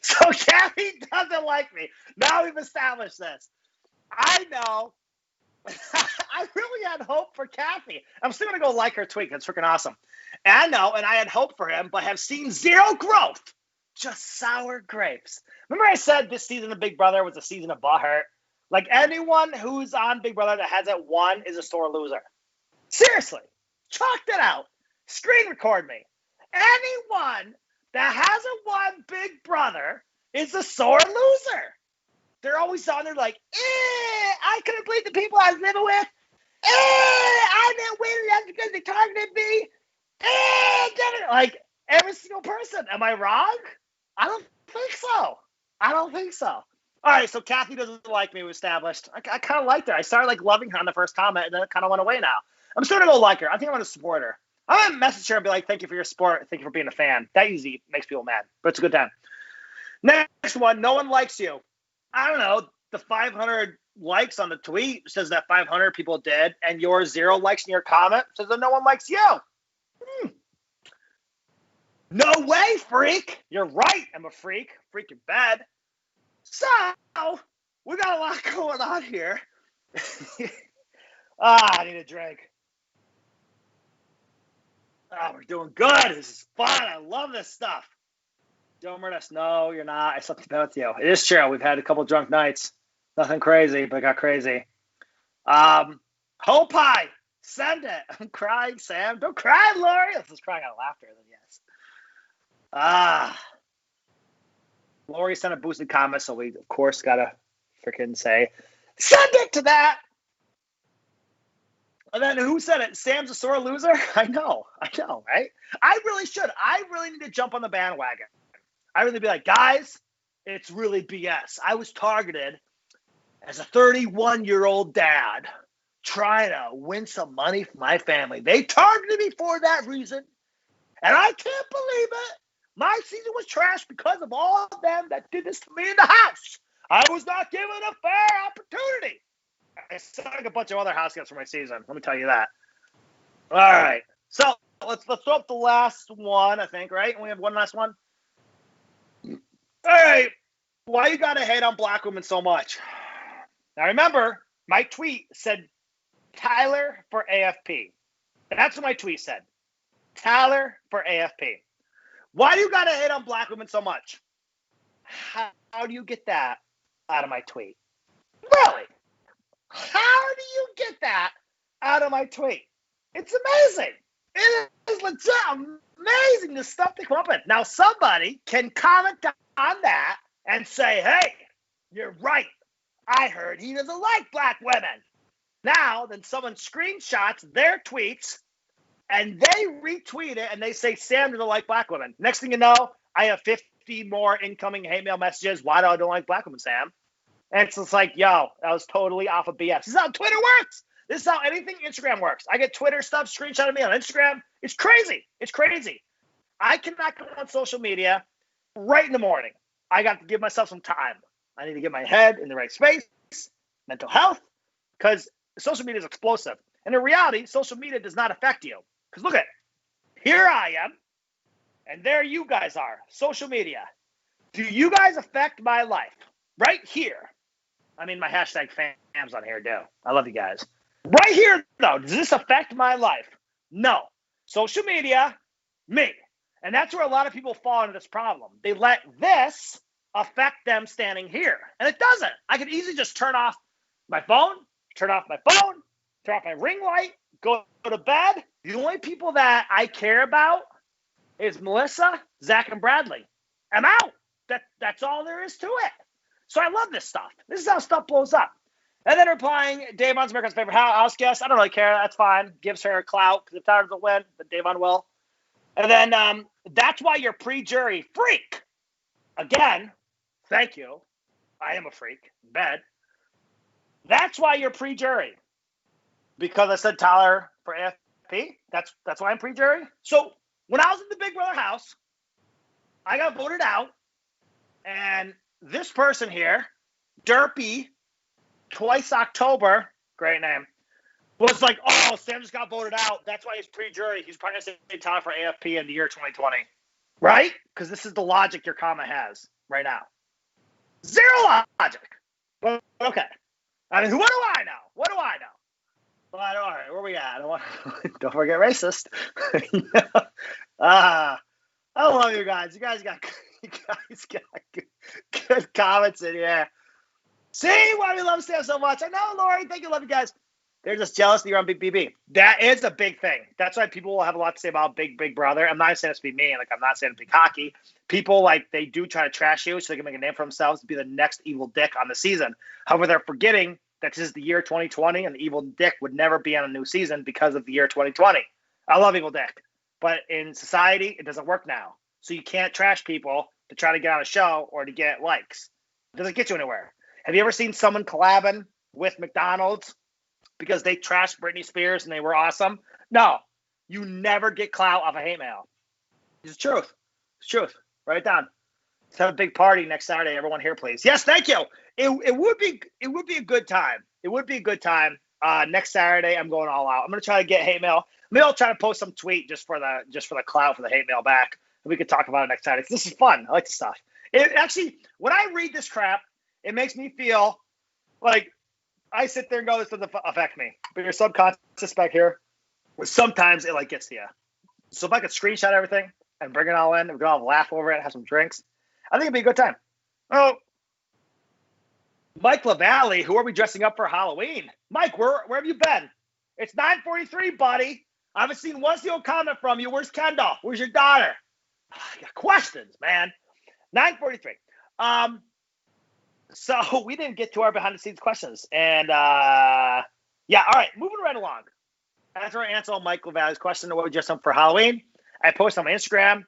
so Kathy doesn't like me. Now we've established this. I know. I really had hope for Kathy. I'm still going to go like her tweet. That's freaking awesome. And I know, and I had hope for him, but have seen zero growth. Just sour grapes. Remember I said this season of Big Brother was a season of butthurt? Like, anyone who's on Big Brother that hasn't won is a sore loser. Seriously. Chalk that out. Screen record me. Anyone that hasn't won Big Brother is a sore loser. They're always on there like, I couldn't believe the people I was living with. I didn't win that's because they targeted me. Like, every single person. Am I wrong? I don't think so. All right, so Kathy doesn't like me. We established. I kind of liked her. I started like loving her on the first comment, and then it kind of went away now. I'm still going to go like her. I think I'm going to support her. I'm going to message her and be like, thank you for your support. Thank you for being a fan. That usually makes people mad, but it's a good time. Next one, no one likes you. I don't know. The 500 likes on the tweet says that 500 people did, and your 0 likes in your comment says that no one likes you. No way, freak. You're right. I'm a freak. Freak in bed. So, we got a lot going on here. I need a drink. We're doing good. This is fun. I love this stuff. Don't murder us. No, you're not. I slept in bed with you. It is true. We've had a couple drunk nights. Nothing crazy, but it got crazy. Hope Pie. Send it. I'm crying, Sam. Don't cry, Lori. This is crying out of laughter, then yes. Lori sent a boosted comment, so we, of course, got to freaking say, send it to that. And then who said it? Sam's a sore loser? I know, right? I really should. I really need to jump on the bandwagon. I really be like, guys, it's really BS. I was targeted as a 31-year-old dad trying to win some money for my family. They targeted me for that reason, and I can't believe it. My season was trashed because of all of them that did this to me in the house. I was not given a fair opportunity. I sound like a bunch of other house guests for my season. Let me tell you that. All right. So let's throw up the last one, I think, right? We have one last one. All right. Why you got to hate on black women so much? Now, remember, my tweet said Tyler for AFP. That's what my tweet said. Tyler for AFP. Why do you got to hate on black women so much? How do you get that out of my tweet? Really? How do you get that out of my tweet? It's amazing. It is legit amazing the stuff they come up with. Now, somebody can comment on that and say, hey, you're right. I heard he doesn't like black women. Now, then someone screenshots their tweets and they retweet it and they say Sam doesn't like black women. Next thing you know, I have 50 more incoming hate mail messages. Why do I don't like black women, Sam? And it's just like, yo, that was totally off of BS. This is how Twitter works. This is how anything Instagram works. I get Twitter stuff screenshot of me on Instagram. It's crazy. It's crazy. I cannot go on social media right in the morning. I got to give myself some time. I need to get my head in the right space, mental health, because social media is explosive. And in reality, social media does not affect you. Because look at it. Here I am, and there you guys are. Social media. Do you guys affect my life? Right here. I mean, my hashtag fams on here do. I love you guys. Right here, though, does this affect my life? No. Social media, me. And that's where a lot of people fall into this problem. They let this affect them standing here. And it doesn't. I could easily just turn off my phone, turn off my ring light, go to bed. The only people that I care about is Melissa, Zach, and Bradley. I'm out. That's all there is to it. So I love this stuff. This is how stuff blows up. And then replying, Davon's America's favorite house guest. I don't really care. That's fine. Gives her a clout because if Tyler doesn't win, then Davon will. And then that's why you're pre-jury freak. Again, thank you. I am a freak in bed. That's why you're pre-jury. Because I said Tyler for AFP. That's why I'm pre-jury. So when I was in the Big Brother house, I got voted out. And this person here, Derpy, twice October, great name, was like, oh, Sam just got voted out. That's why he's pre-jury. He's probably going to say Tyler for AFP in the year 2020. Right? Because this is the logic your comment has right now. Zero logic. But okay. I mean, what do I know? What do I know? But all right, where we at? Don't forget racist. I love you guys. You guys got good comments in here. See why we love Sam so much. I know, Lori. Thank you. Love you guys. They're just jealous that you're on Big BB. That is a big thing. That's why people will have a lot to say about Big Brother. I'm not saying it's to be mean. Like, I'm not saying it's big hockey. People, like, they do try to trash you so they can make a name for themselves to be the next evil dick on the season. However, they're forgetting that this is the year 2020 and the evil dick would never be on a new season because of the year 2020. I love evil dick. But in society, it doesn't work now. So you can't trash people to try to get on a show or to get likes. It doesn't get you anywhere. Have you ever seen someone collabing with McDonald's because they trashed Britney Spears and they were awesome. No, you never get clout off a hate mail. It's the truth. It's the truth. Write it down. Let's have a big party next Saturday. Everyone here, please. Yes, thank you. It would be a good time. It would be a good time. Next Saturday, I'm going all out. I'm gonna try to get hate mail. Maybe I'll try to post some tweet just for the clout for the hate mail back. And we could talk about it next Saturday. This is fun. I like this stuff. It actually, when I read this crap, it makes me feel like I sit there and go, this doesn't affect me. But your subconscious back here, sometimes it like gets to you. So if I could screenshot everything and bring it all in, we can all laugh over it, have some drinks, I think it'd be a good time. Oh, Mike LaValle, who are we dressing up for Halloween? Mike, where have you been? It's 9:43, buddy. I haven't seen one single comment from you. Where's Kendall? Where's your daughter? I got questions, man. 9:43. So we didn't get to our behind the scenes questions. And yeah, all right, moving right along. After I answer all Mike LaValle's question, what we dress up for Halloween, I post on my Instagram.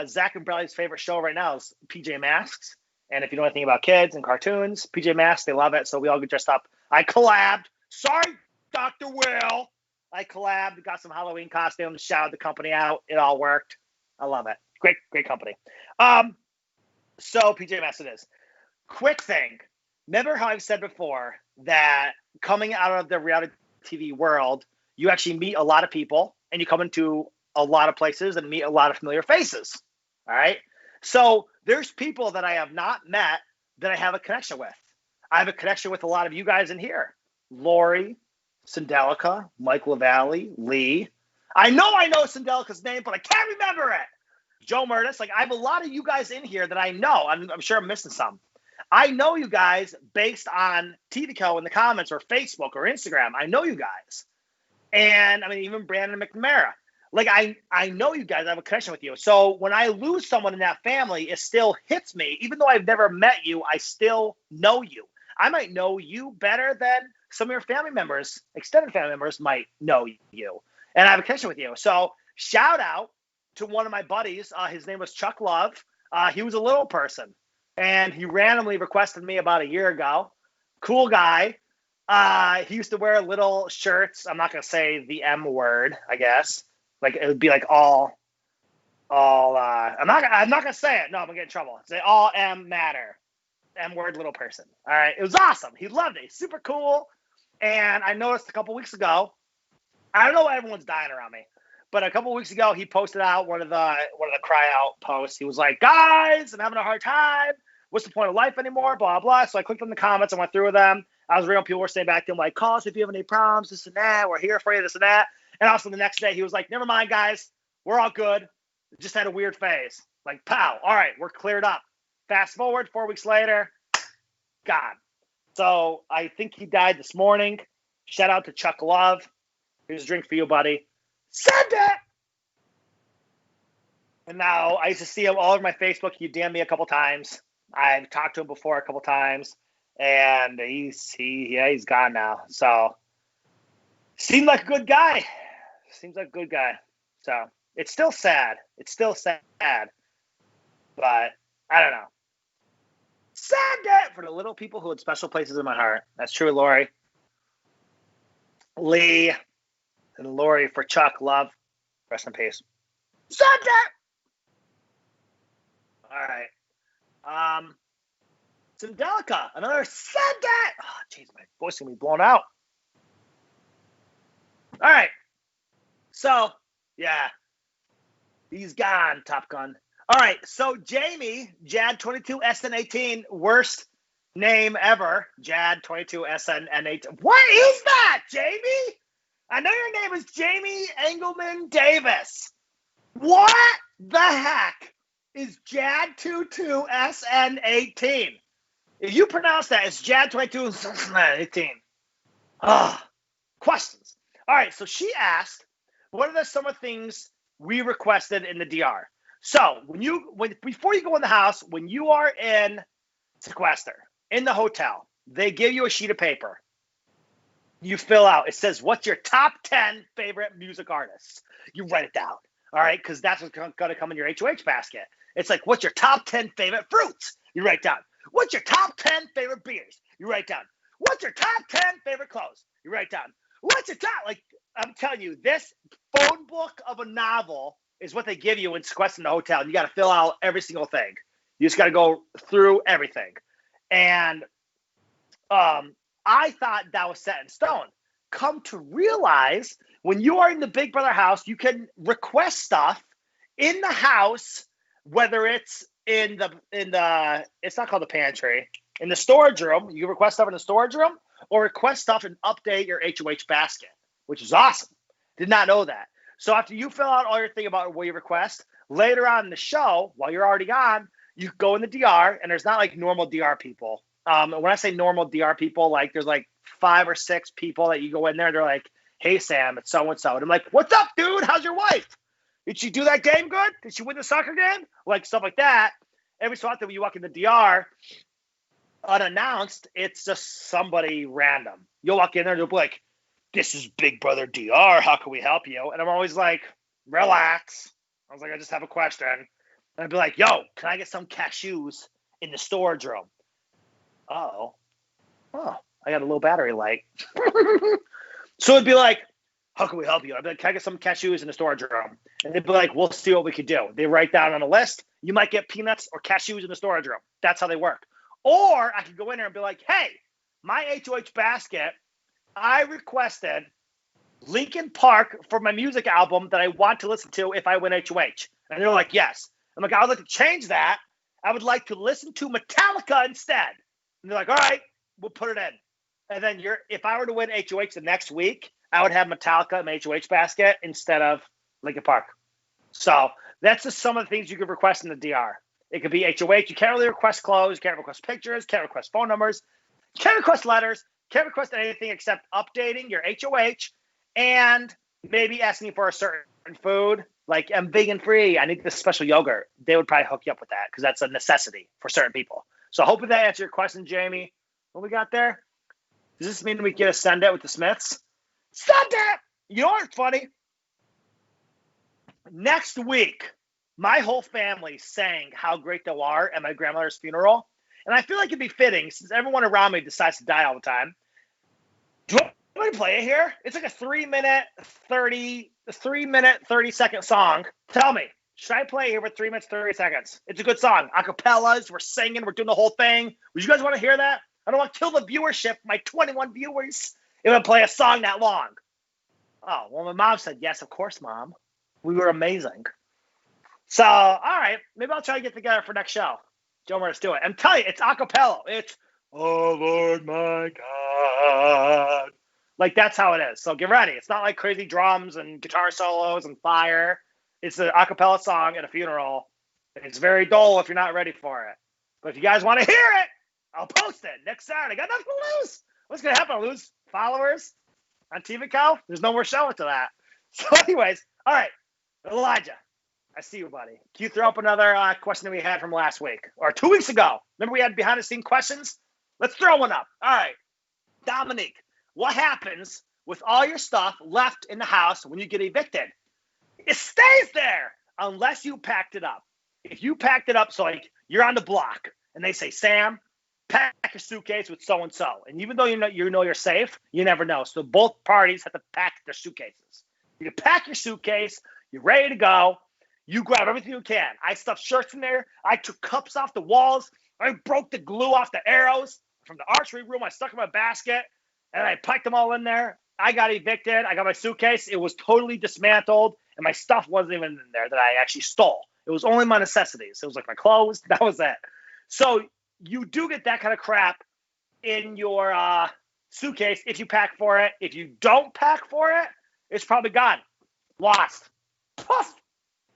Zach and Bradley's favorite show right now is PJ Masks. And if you know anything about kids and cartoons, PJ Masks, they love it. So we all get dressed up. I collabed. Sorry, Dr. Will. I collabed, got some Halloween costumes, shouted the company out. It all worked. I love it. Great company. So PJ Masks it is. Quick thing. Remember how I've said before that coming out of the reality TV world, you actually meet a lot of people and you come into a lot of places and meet a lot of familiar faces. All right. So there's people that I have not met that I have a connection with. I have a connection with a lot of you guys in here. Lori, Sandelica, Mike LaValle, Lee. I know Sandelica's name, but I can't remember it. Joe Murtis. Like, I have a lot of you guys in here that I know. I'm sure I'm missing some. I know you guys based on TVCO in the comments or Facebook or Instagram. I know you guys. And I mean, even Brandon McNamara. Like, I know you guys. I have a connection with you. So when I lose someone in that family, it still hits me. Even though I've never met you, I still know you. I might know you better than some of your family members, extended family members might know you. And I have a connection with you. So shout out to one of my buddies. His name was Chuck Love. He was a little person. And he randomly requested me about a year ago. Cool guy. He used to wear little shirts. I'm not going to say the M word, I guess. Like, it would be like all I'm not going to say it. No, I'm going to get in trouble. Say all M matter. M word little person. All right. It was awesome. He loved it. He's super cool. And I noticed a couple weeks ago, I don't know why everyone's dying around me, but a couple weeks ago, he posted out one of the cry out posts. He was like, guys, I'm having a hard time. What's the point of life anymore? Blah, blah. So I clicked on the comments and went through with them. I was real. People were saying back to him, like, call us if you have any problems, this and that. We're here for you, this and that. And also the next day, he was like, never mind, guys. We're all good. Just had a weird phase. Like, pow. All right, we're cleared up. Fast forward, 4 weeks later, gone. So I think he died this morning. Shout out to Chuck Love. Here's a drink for you, buddy. Send it! And now I used to see him all over my Facebook. He DM'd me a couple times. I've talked to him before a couple times. And he's gone now. So seemed like a good guy. Seems like a good guy. So it's still sad. But I don't know. Send it for the little people who had special places in my heart. That's true, Lori. Lee and Lori for Chuck Love. Rest in peace. Send it! All right. Sandelica, another send it! Oh, jeez, my voice is going to be blown out. All right. So, yeah. He's gone, Top Gun. All right, so Jamie, Jad22SN18, worst name ever. Jad22SN18. What is that, Jamie? I know your name is Jamie Engelman Davis. What the heck is Jad22SN18? If you pronounce that, it's Jad22SN18. Questions. All right, so she asked, what are some of the things we requested in the DR? So before you go in the house, when you are in sequester, in the hotel, they give you a sheet of paper. You fill out. It says, what's your top 10 favorite music artists? You write it down, all right? Because that's what's going to come in your HOH basket. It's like, what's your top 10 favorite fruits? You write down. What's your top 10 favorite beers? You write down. What's your top 10 favorite clothes? You write down. What's your top? Like, I'm telling you, this phone book of a novel is what they give you when sequestering the hotel. You got to fill out every single thing. You just got to go through everything. And I thought that was set in stone. Come to realize, when you are in the Big Brother house, you can request stuff in the house, whether it's in the it's not called the pantry, in the storage room. You can request stuff in the storage room, or request stuff and update your HOH basket, which is awesome. Did not know that. So after you fill out all your thing about what you request, later on in the show, while you're already on, you go in the DR, and there's not like normal DR people. When I say normal DR people, like there's like 5 or 6 people that you go in there and they're like, hey, Sam, it's so-and-so. And I'm like, what's up, dude? How's your wife? Did she do that game good? Did she win the soccer game? Like stuff like that. Every so often when you walk in the DR, unannounced, it's just somebody random. You'll walk in there and they'll be like, this is Big Brother DR. How can we help you? And I'm always like, relax. I was like, I just have a question. And I'd be like, yo, can I get some cashews in the storage room? Oh, I got a low battery light. So it'd be like, how can we help you? I'd be like, can I get some cashews in the storage room? And they'd be like, we'll see what we could do. They write down on a list, you might get peanuts or cashews in the storage room. That's how they work. Or I could go in there and be like, hey, my HOH basket, I requested Linkin Park for my music album that I want to listen to if I win HOH. And they're like, yes. I'm like, I would like to change that. I would like to listen to Metallica instead. And they're like, all right, we'll put it in. And then if I were to win HOH the next week, I would have Metallica in my HOH basket instead of Linkin Park. So that's just some of the things you could request in the DR. It could be HOH. You can't really request clothes. You can't request pictures. Can't request phone numbers. You can't request letters. Can't request anything except updating your HOH and maybe asking for a certain food. Like, I'm vegan free. I need this special yogurt. They would probably hook you up with that because that's a necessity for certain people. So hoping that answered your question, Jamie. What we got there? Does this mean we get a send it with the Smiths? Send it! You know what's funny? Next week, my whole family sang How Great Thou Art at my grandmother's funeral. And I feel like it'd be fitting, since everyone around me decides to die all the time. Do you want me to play it here? It's like a 3-minute, 30-second song. Tell me, should I play it here for 3 minutes, 30 seconds? It's a good song. Acapellas, we're singing, we're doing the whole thing. Would you guys want to hear that? I don't want to kill the viewership, my 21 viewers, if I play a song that long. Oh, well, my mom said, yes, of course, Mom. We were amazing. So, all right, maybe I'll try to get together for next show. Joe, let's do it. I'm telling you, it's acapella. It's, oh, Lord, my God. Like, that's how it is. So get ready. It's not like crazy drums and guitar solos and fire. It's an acapella song at a funeral. It's very dull if you're not ready for it. But if you guys want to hear it, I'll post it next Saturday. Got nothing to lose. What's going to happen? I'll lose followers on TVCO? There's no more show into that. So anyways, all right, Elijah, I see you, buddy. Can you throw up another question that we had from last week or 2 weeks ago? Remember we had behind-the-scenes questions? Let's throw one up. All right, Dominique, what happens with all your stuff left in the house when you get evicted? It stays there unless you packed it up. If you packed it up, so like you're on the block and they say, Sam, pack your suitcase with so-and-so. And even though you know you're safe, you never know. So both parties have to pack their suitcases. You pack your suitcase, you're ready to go. You grab everything you can. I stuffed shirts in there. I took cups off the walls. I broke the glue off the arrows from the archery room. I stuck in my basket, and I packed them all in there. I got evicted. I got my suitcase. It was totally dismantled, and my stuff wasn't even in there that I actually stole. It was only my necessities. It was like my clothes. That was it. So you do get that kind of crap in your suitcase if you pack for it. If you don't pack for it, it's probably gone. Lost. Poof.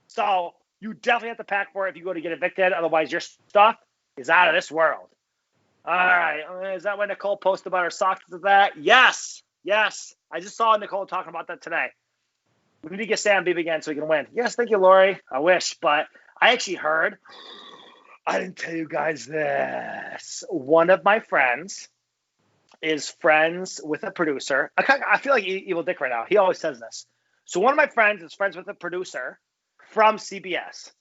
So you definitely have to pack for it if you go to get evicted. Otherwise, your stuff is out of this world. All right. Is that what Nicole posted about her socks to that? Yes. Yes. I just saw Nicole talking about that today. We need to get Sam Beebe again so we can win. Yes, thank you, Lori. I wish, but I actually heard. I didn't tell you guys this. One of my friends is friends with a producer. I feel like evil dick right now. He always says this. So one of my friends is friends with a producer from CBS.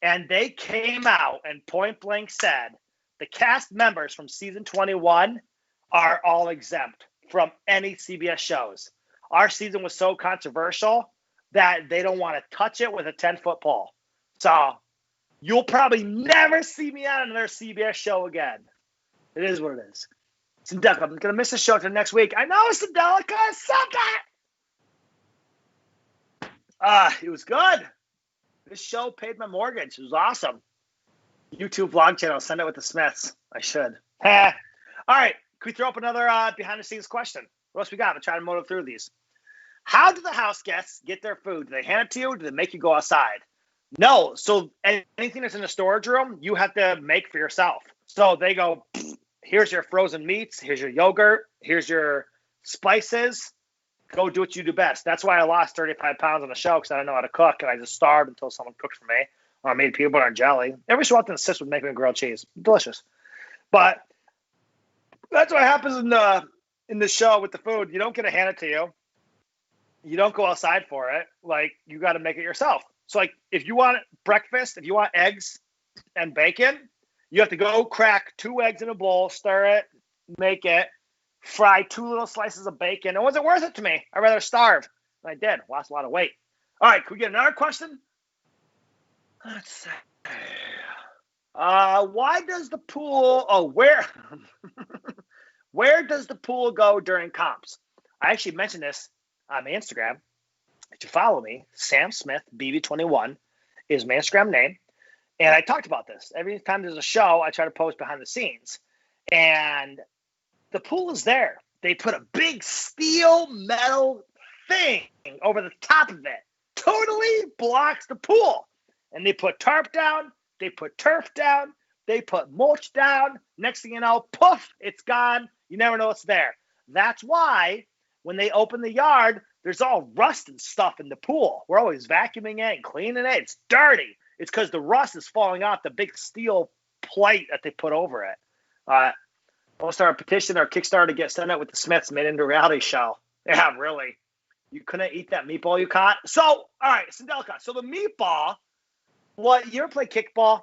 And they came out and point blank said the cast members from season 21 are all exempt from any CBS shows. Our season was so controversial that they don't want to touch it with a 10-foot pole. So you'll probably never see me on another CBS show again. It is what it is. Sandelica, I'm going to miss the show till next week. I know, Sandelica, suck it! It was good. This show paid my mortgage. It was awesome. YouTube vlog channel. Send it with the Smiths. I should. All right. Can we throw up another behind-the-scenes question? What else we got? I'm trying to motor through these. How do the house guests get their food? Do they hand it to you? Or do they make you go outside? No. So anything that's in the storage room, you have to make for yourself. So they go, here's your frozen meats. Here's your yogurt. Here's your spices. Go do what you do best. That's why I lost 35 pounds on the show, because I didn't know how to cook, and I just starved until someone cooked for me. Or I made peanut butter and jelly. Every so often, sis would make me grilled cheese. Delicious. But that's what happens in the show with the food. You don't get to hand it to you. You don't go outside for it. Like, you got to make it yourself. So, like, if you want breakfast, if you want eggs and bacon, you have to go crack 2 eggs in a bowl, stir it, make it, fry 2 little slices of bacon. It wasn't worth it to me. I'd rather starve. And I did. Lost a lot of weight. All right, can we get another question? Let's see. Why does the pool... Oh, where does the pool go during comps? I actually mentioned this on my Instagram. If you follow me, Sam Smith, BB21 is my Instagram name. And I talked about this. Every time there's a show, I try to post behind the scenes. And the pool is there. They put a big steel metal thing over the top of it. Totally blocks the pool. And they put tarp down. They put turf down. They put mulch down. Next thing you know, poof, it's gone. You never know it's there. That's why when they open the yard, there's all rust and stuff in the pool. We're always vacuuming it and cleaning it. It's dirty. It's because the rust is falling off the big steel plate that they put over it. We'll start a petition or Kickstarter to get sent out with the Smiths made into a reality show. Yeah, really. You couldn't eat that meatball you caught? So, all right, Sandelica. So the meatball, you ever play kickball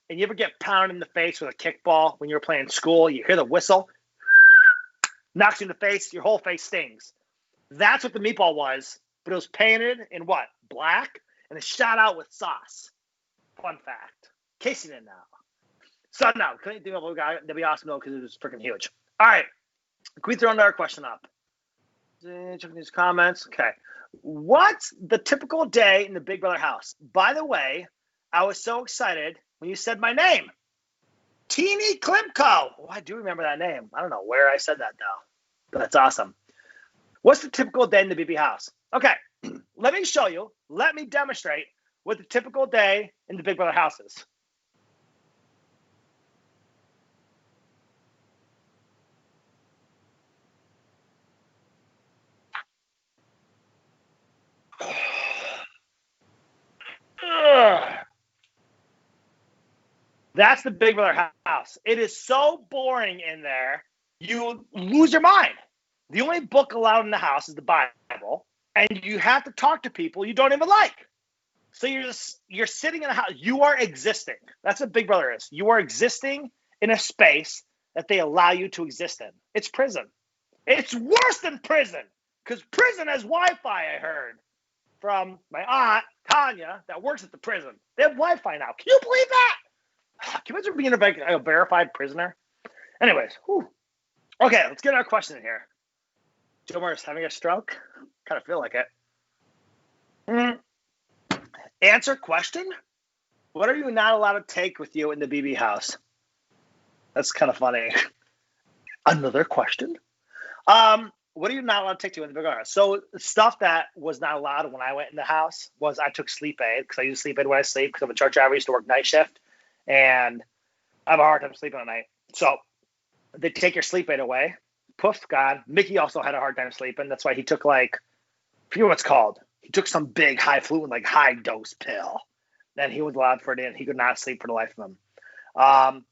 and you ever get pounded in the face with a kickball when you're playing school? You hear the whistle, knocks you in the face, your whole face stings. That's what the meatball was, but it was painted in what? Black, and it shot out with sauce. Fun fact. In case you didn't know. So, no, couldn't do it. That'd be awesome, though, because it was freaking huge. All right. Can we throw another question up? Checking these comments. Okay. What's the typical day in the Big Brother house? By the way, I was so excited when you said my name. Teeny Klimko. Oh, I do remember that name. I don't know where I said that, though. But that's awesome. What's the typical day in the BB house? Okay. Let me show you. Let me demonstrate what the typical day in the Big Brother house is. That's the Big Brother house. It is so boring in there, you lose your mind. The only book allowed in the house is the Bible, and you have to talk to people you don't even like. So you're sitting in a house. You are existing. That's what Big Brother is. You are existing in a space that they allow you to exist in. It's prison. It's worse than prison, because prison has Wi-Fi, I heard from my aunt, Tanya, that works at the prison. They have Wi-Fi now. Can you believe that? Can you imagine being a verified prisoner? Anyways, whew. Okay, let's get our question in here. Joe Murray's having a stroke? Kind of feel like it. Answer question? What are you not allowed to take with you in the BB house? That's kind of funny. Another question? What are you not allowed to take to you in the Big Brother house? So stuff that was not allowed when I went in the house was I took sleep aid, because I use sleep aid when I sleep, because I'm a truck driver. I used to work night shift. And I have a hard time sleeping at night. So they take your sleep aid away. Poof, gone. Mickey also had a hard time sleeping. That's why he took I forget what it's called. He took some big high dose pill. Then he was allowed for it in. He could not sleep for the life of him. But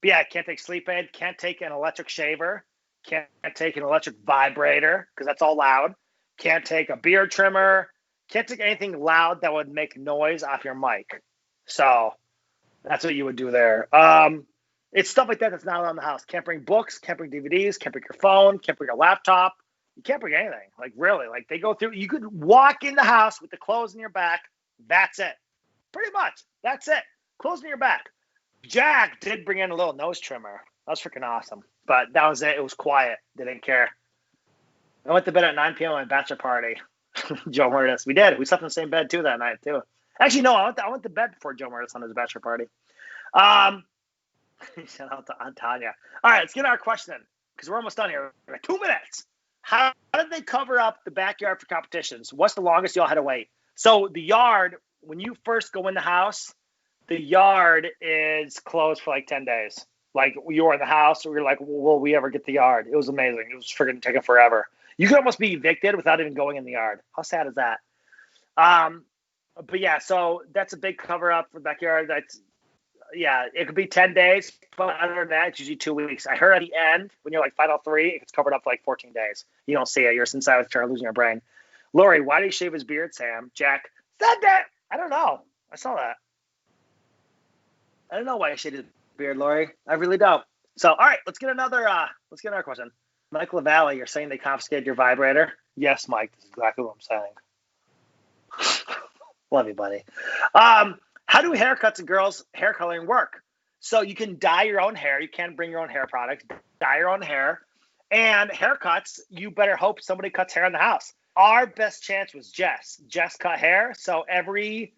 yeah, can't take sleep aid. Can't take an electric shaver. Can't take an electric vibrator, because that's all loud. Can't take a beard trimmer. Can't take anything loud that would make noise off your mic. So that's what you would do there. It's stuff like that that's not allowed in the house. Can't bring books, can't bring DVDs, can't bring your phone, can't bring your laptop. You can't bring anything. Like, really. Like, they go through. You could walk in the house with the clothes in your back. That's it. Pretty much. That's it. Clothes in your back. Jack did bring in a little nose trimmer. That was freaking awesome. But that was it. It was quiet. They didn't care. I went to bed at 9 p.m. on my bachelor party. Joe Murtis. We did. We slept in the same bed, too, that night, too. Actually, no, I went to bed before Joe Murtis on his bachelor party. Shout out to Aunt Tanya. All right, let's get our question in, because we're almost done here. We got 2 minutes. How did they cover up the backyard for competitions? What's the longest y'all had to wait? So the yard, when you first go in the house, the yard is closed for like 10 days. Like, you were in the house, we were like, will we ever get the yard? It was amazing. It was freaking taking forever. You could almost be evicted without even going in the yard. How sad is that? But yeah, so that's a big cover up for the backyard. Yeah, it could be 10 days, but other than that, it's usually 2 weeks. I heard at the end, when you're like final 3, it's covered up for like 14 days. You don't see it. You're inside with trying losing your brain. Lori, why did he shave his beard, Sam? Jack said that. I don't know. I saw that. I don't know why he shaved his beard, Lori. I really don't. So, all right, let's get another question. Mike LaValle, you're saying they confiscated your vibrator? Yes, Mike. That's exactly what I'm saying. Love you, buddy. How do haircuts and girls' hair coloring work? So you can dye your own hair. You can't bring your own hair products. Dye your own hair. And haircuts, you better hope somebody cuts hair in the house. Our best chance was Jess. Jess cut hair. So every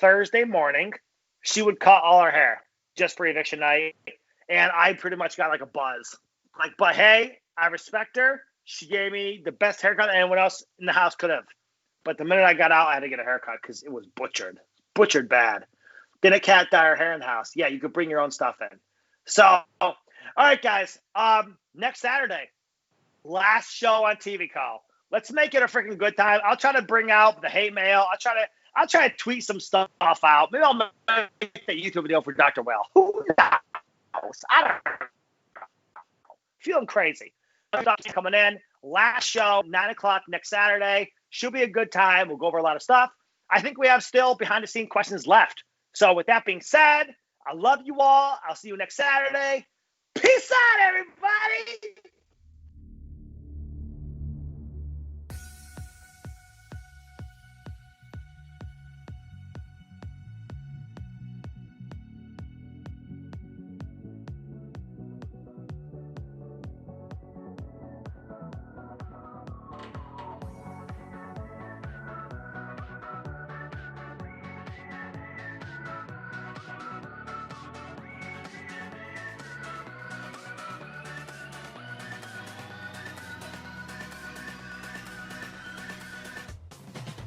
Thursday morning, she would cut all our hair just for eviction night. And I pretty much got like a buzz. Like, but hey, I respect her. She gave me the best haircut anyone else in the house could have. But the minute I got out, I had to get a haircut because it was butchered. Butchered bad. Then a cat dye her hair in the house. Yeah, you could bring your own stuff in. So, all right, guys. Next Saturday, last show on TVCO. Let's make it a freaking good time. I'll try to bring out the hate mail. I'll try to tweet some stuff out. Maybe I'll make the YouTube video for Dr. Will. Who knows? I don't know. Feeling crazy. Coming in. Last show, 9 o'clock next Saturday. Should be a good time. We'll go over a lot of stuff. I think we have still behind-the-scenes questions left. So with that being said, I love you all. I'll see you next Saturday. Peace out, everybody.